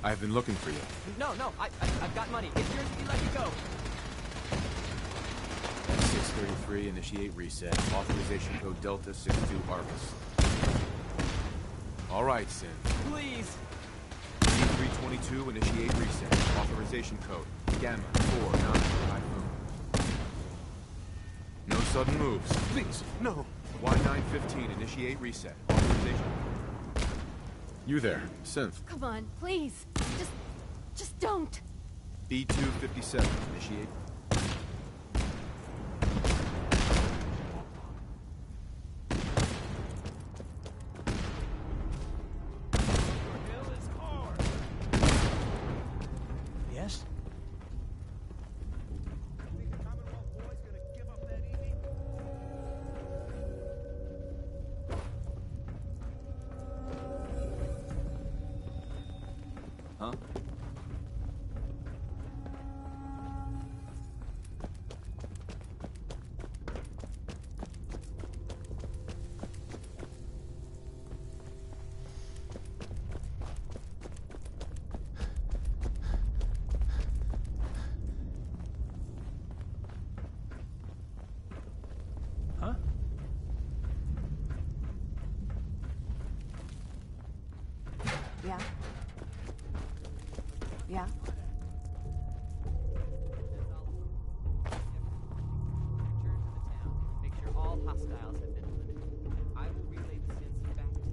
I've been looking for you. No, I've got money. It's yours if you let me go. 633, initiate reset. Authorization code Delta 62 Arcus. All right, Sin. Please. D322, initiate reset. Authorization code Gamma 4950. No sudden moves. Please, no. Y915, initiate reset. Authorization. You there, Synth. Come on, please. Just don't. B257, initiate. Yes? Huh? Huh? Yeah? Yeah? Make sure all hostiles have been eliminated. I will relay the synths back to the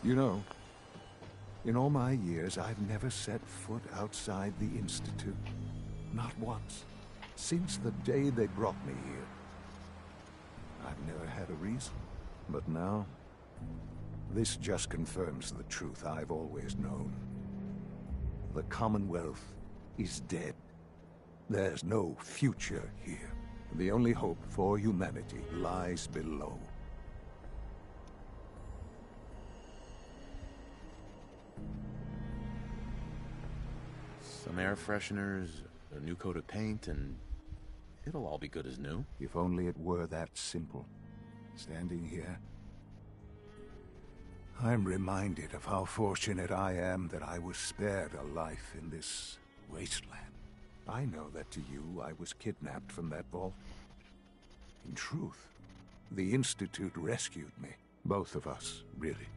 You know, in all my years, I've never set foot outside the Institute. Not once. Since the day they brought me here. I've never had a reason. But now, this just confirms the truth I've always known. The Commonwealth is dead. There's no future here. The only hope for humanity lies below. Some air fresheners, a new coat of paint, and it'll all be good as new. If only it were that simple. Standing here, I'm reminded of how fortunate I am that I was spared a life in this wasteland. I know that to you, I was kidnapped from that vault. In truth, the Institute rescued me. Both of us, really.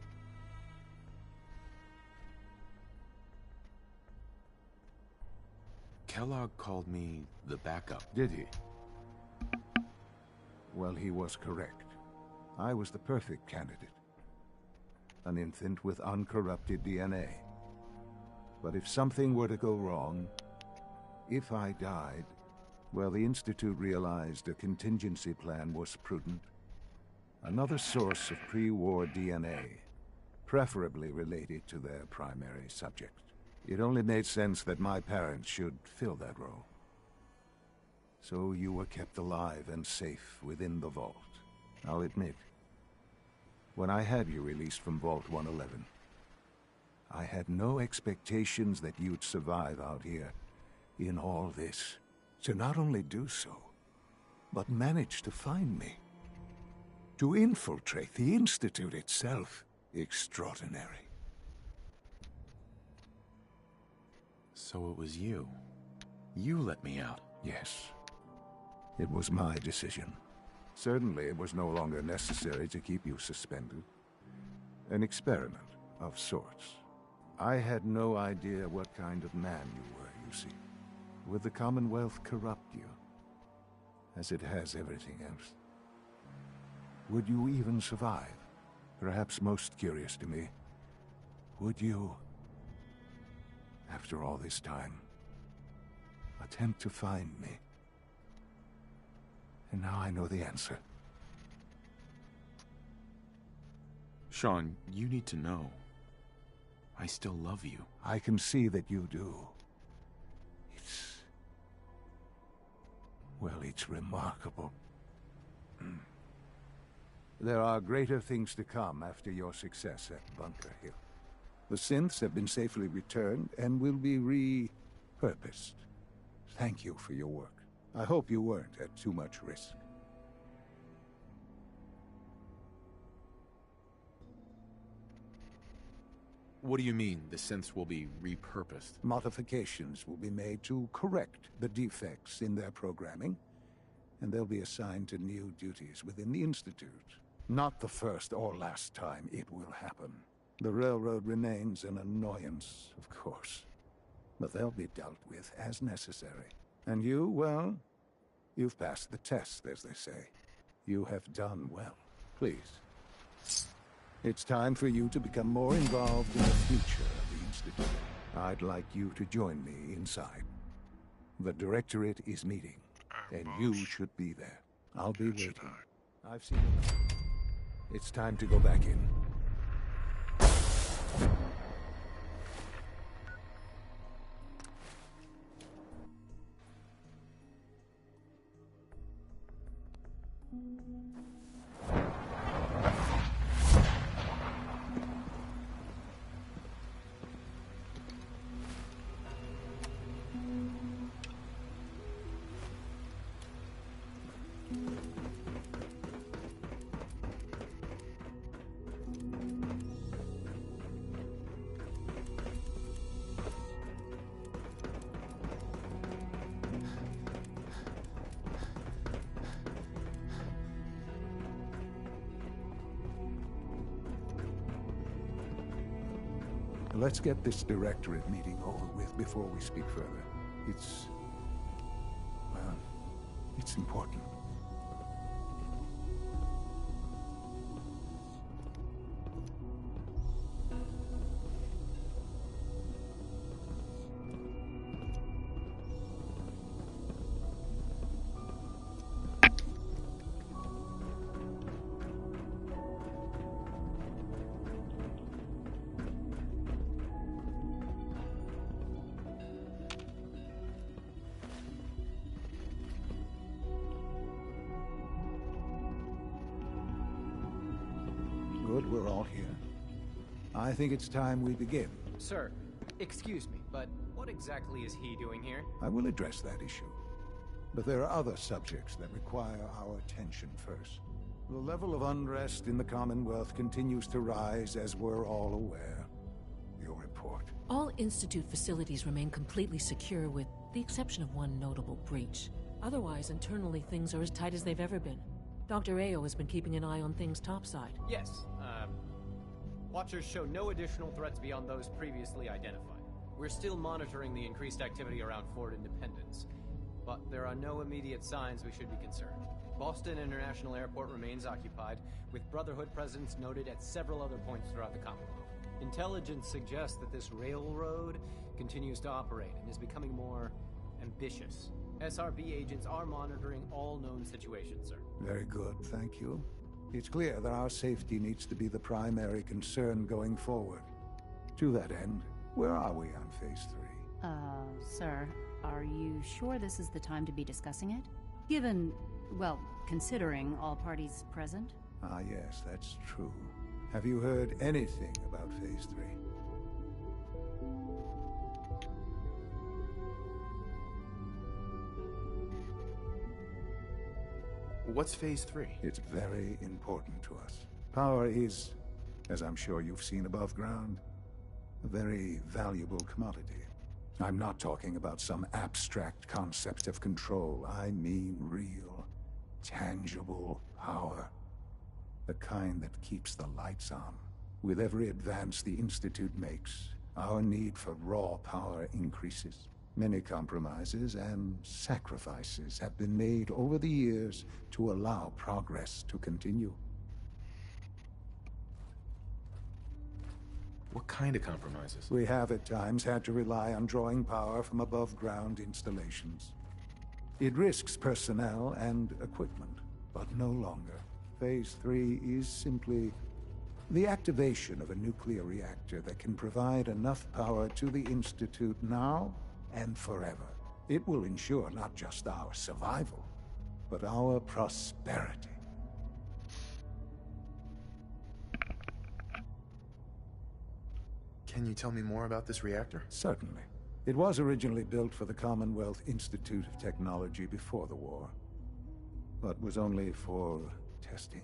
Kellogg called me the backup. Did he? Well, he was correct. I was the perfect candidate. An infant with uncorrupted DNA. But if something were to go wrong, if I died, well, the Institute realized a contingency plan was prudent. Another source of pre-war DNA, preferably related to their primary subject. It only made sense that my parents should fill that role. So you were kept alive and safe within the vault. I'll admit, when I had you released from Vault 111, I had no expectations that you'd survive out here in all this. To not only do so, but manage to find me. To infiltrate the Institute itself. Extraordinary. So it was you. You let me out. Yes. It was my decision. Certainly it was no longer necessary to keep you suspended. An experiment of sorts. I had no idea what kind of man you were, you see. Would the Commonwealth corrupt you? As it has everything else? Would you even survive? Perhaps most curious to me, would you, after all this time, attempt to find me? And now I know the answer. Sean, you need to know. I still love you. I can see that you do. Well, it's remarkable. There are greater things to come after your success at Bunker Hill. The synths have been safely returned and will be repurposed. Thank you for your work. I hope you weren't at too much risk. What do you mean, the synths will be repurposed? Modifications will be made to correct the defects in their programming, and they'll be assigned to new duties within the Institute. Not the first or last time it will happen. The Railroad remains an annoyance, of course, but they'll be dealt with as necessary. And you, well, you've passed the test, as they say. You have done well. Please. It's time for you to become more involved in the future of the Institute. I'd like you to join me inside. The Directorate is meeting, and you should be there. I'll be waiting. I've seen enough. It's time to go back in. Let's get this Directorate meeting over with before we speak further. It's important. good we're all here. I think it's time we begin. Sir, excuse me, but what exactly is he doing here? I will address that issue. But there are other subjects that require our attention first. The level of unrest in the Commonwealth continues to rise, as we're all aware. Your report. All Institute facilities remain completely secure with the exception of one notable breach. Otherwise, internally, things are as tight as they've ever been. Dr. Ao has been keeping an eye on things topside. Yes, Watchers show no additional threats beyond those previously identified. We're still monitoring the increased activity around Fort Independence, but there are no immediate signs we should be concerned. Boston International Airport remains occupied, with Brotherhood presence noted at several other points throughout the Commonwealth. Intelligence suggests that this railroad continues to operate and is becoming more ambitious. SRB agents are monitoring all known situations, sir. Very good, thank you. It's clear that our safety needs to be the primary concern going forward. To that end, where are we on Phase 3? Sir, are you sure this is the time to be discussing it? Given, well, considering all parties present? Ah, yes, that's true. Have you heard anything about Phase 3? What's Phase 3? It's very important to us. Power is, as I'm sure you've seen above ground, a very valuable commodity. I'm not talking about some abstract concept of control. I mean real, tangible power. The kind that keeps the lights on. With every advance the Institute makes, our need for raw power increases. Many compromises and sacrifices have been made over the years to allow progress to continue. What kind of compromises? We have at times had to rely on drawing power from above-ground installations. It risks personnel and equipment, but no longer. Phase 3 is simply the activation of a nuclear reactor that can provide enough power to the Institute now and forever. It will ensure not just our survival, but our prosperity. Can you tell me more about this reactor? Certainly. It was originally built for the Commonwealth Institute of Technology before the war, but was only for testing.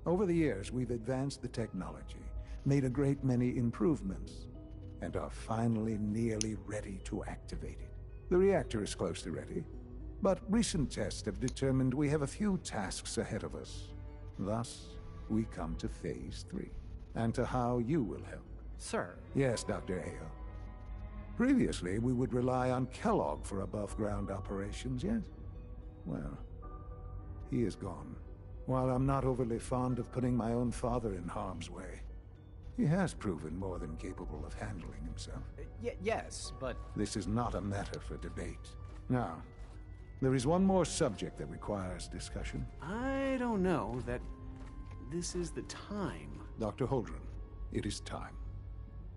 Over the years, we've advanced the technology, made a great many improvements, and are finally nearly ready to activate it. The reactor is close to ready, but recent tests have determined we have a few tasks ahead of us. Thus, we come to Phase 3, and to how you will help. Sir? Yes, Dr. Ao. Previously, we would rely on Kellogg for above-ground operations, yes? Well, he is gone. While I'm not overly fond of putting my own father in harm's way, he has proven more than capable of handling himself. Yes, but... This is not a matter for debate. Now, there is one more subject that requires discussion. I don't know that this is the time. Dr. Holdren, it is time.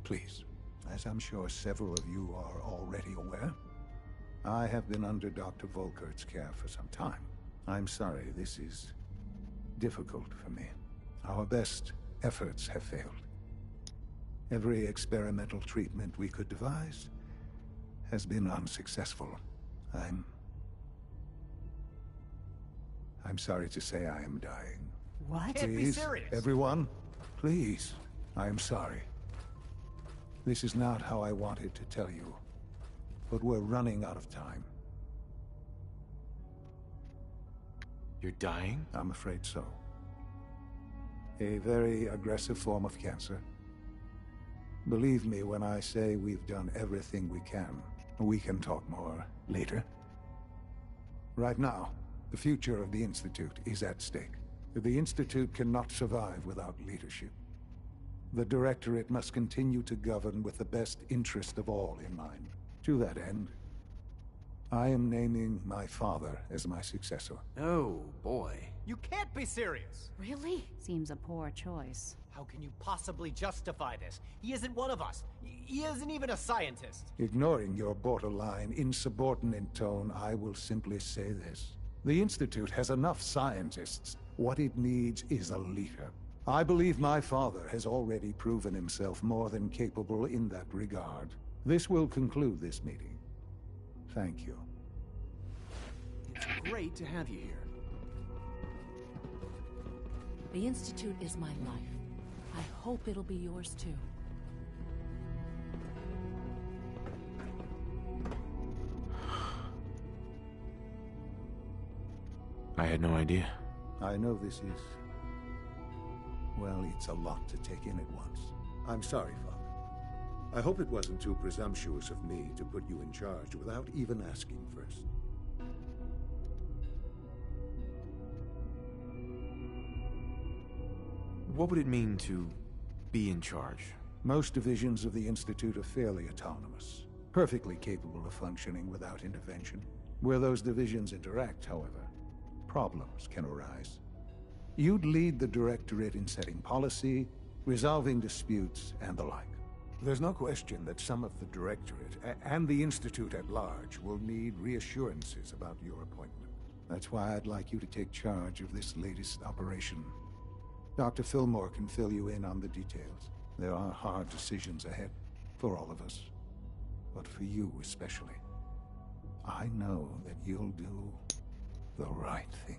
Please, as I'm sure several of you are already aware, I have been under Dr. Volkert's care for some time. I'm sorry, this is difficult for me. Our best efforts have failed. Every experimental treatment we could devise has been unsuccessful. I'm sorry to say I am dying. What? Please, Can't be serious. Everyone, please, I am sorry. This is not how I wanted to tell you, but we're running out of time. You're dying? I'm afraid so. A very aggressive form of cancer. Believe me when I say we've done everything we can. We can talk more later. Right now, the future of the Institute is at stake. The Institute cannot survive without leadership. The Directorate must continue to govern with the best interest of all in mind. To that end, I am naming my father as my successor. Oh, boy. You can't be serious! Really? Seems a poor choice. How can you possibly justify this? He isn't one of us. He isn't even a scientist. Ignoring your borderline, insubordinate tone, I will simply say this. The Institute has enough scientists. What it needs is a leader. I believe my father has already proven himself more than capable in that regard. This will conclude this meeting. Thank you. It's great to have you here. The Institute is my life. I hope it'll be yours too. I had no idea. I know this is... well, it's a lot to take in at once. I'm sorry, Father. I hope it wasn't too presumptuous of me to put you in charge without even asking first. What would it mean to be in charge? Most divisions of the Institute are fairly autonomous, perfectly capable of functioning without intervention. Where those divisions interact, however, problems can arise. You'd lead the Directorate in setting policy, resolving disputes, and the like. There's no question that some of the Directorate and the Institute at large will need reassurances about your appointment. That's why I'd like you to take charge of this latest operation. Dr. Fillmore can fill you in on the details. There are hard decisions ahead, for all of us. But for you especially. I know that you'll do the right thing.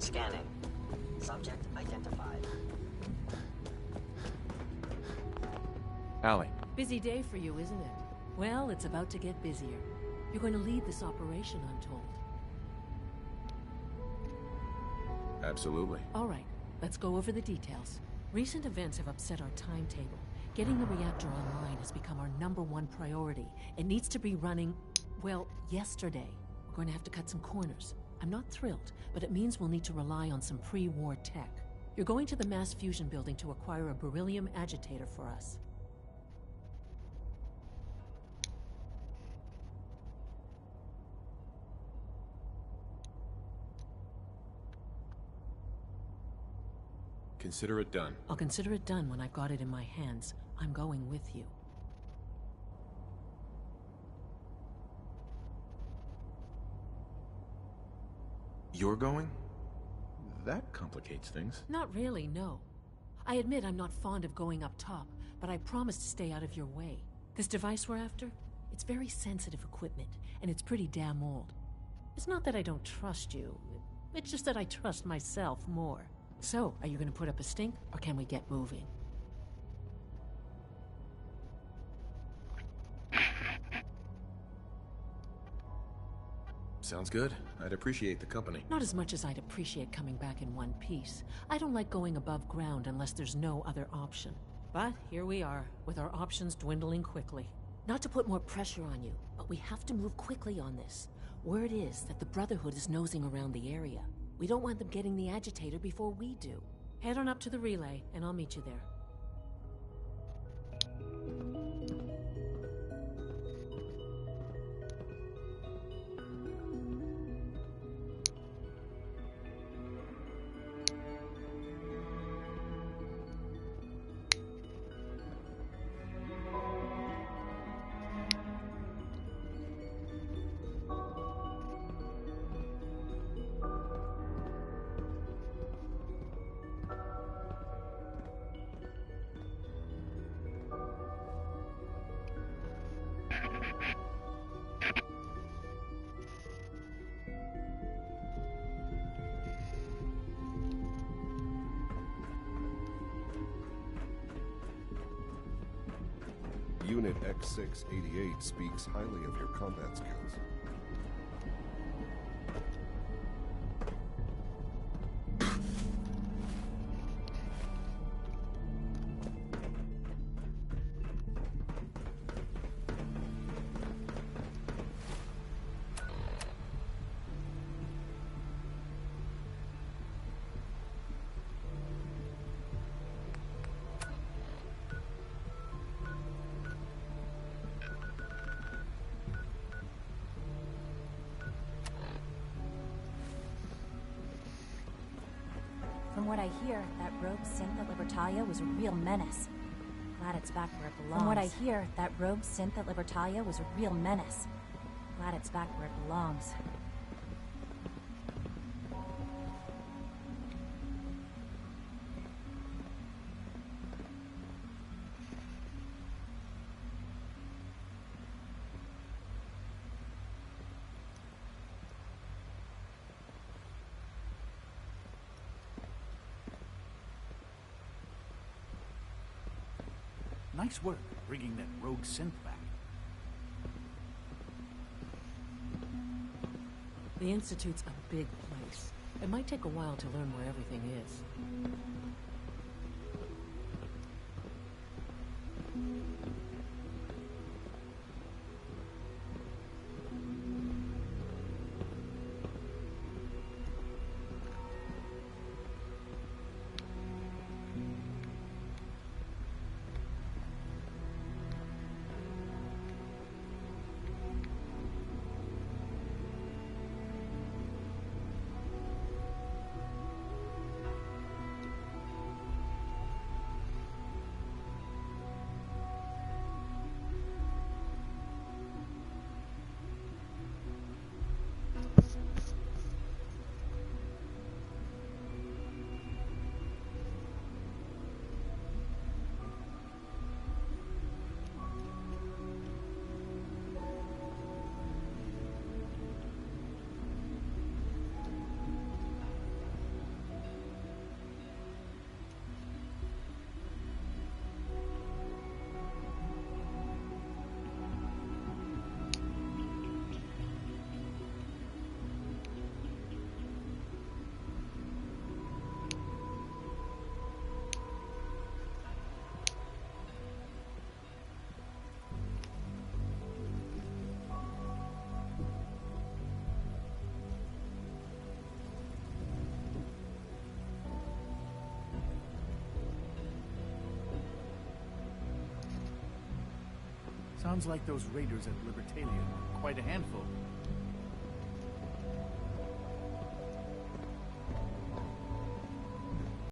Scanning. Subject identified. Allie. Busy day for you, isn't it? Well, it's about to get busier. You're going to lead this operation, I'm told. Absolutely. All right, let's go over the details. Recent events have upset our timetable. Getting the reactor online has become our #1 priority. It needs to be running, well, yesterday. We're going to have to cut some corners. I'm not thrilled, but it means we'll need to rely on some pre-war tech. You're going to the mass fusion building to acquire a beryllium agitator for us. Consider it done. I'll consider it done when I've got it in my hands. I'm going with you. You're going? That complicates things. Not really, no. I admit I'm not fond of going up top, but I promise to stay out of your way. This device we're after? It's very sensitive equipment, and it's pretty damn old. It's not that I don't trust you. It's just that I trust myself more. So, are you going to put up a stink, or can we get moving? Sounds good. I'd appreciate the company. Not as much as I'd appreciate coming back in one piece. I don't like going above ground unless there's no other option. But here we are, with our options dwindling quickly. Not to put more pressure on you, but we have to move quickly on this. Word is that the Brotherhood is nosing around the area. We don't want them getting the agitator before we do. Head on up to the relay, and I'll meet you there. Unit X688 speaks highly of your combat skills. what I hear, that rogue synth at Libertalia was a real menace. Glad it's back where it belongs. From what I hear, that rogue synth at Libertalia was a real menace. Glad it's back where it belongs. Nice work bringing that rogue synth back. The Institute's a big place. It might take a while to learn where everything is. Sounds like those raiders at Libertalia were quite a handful.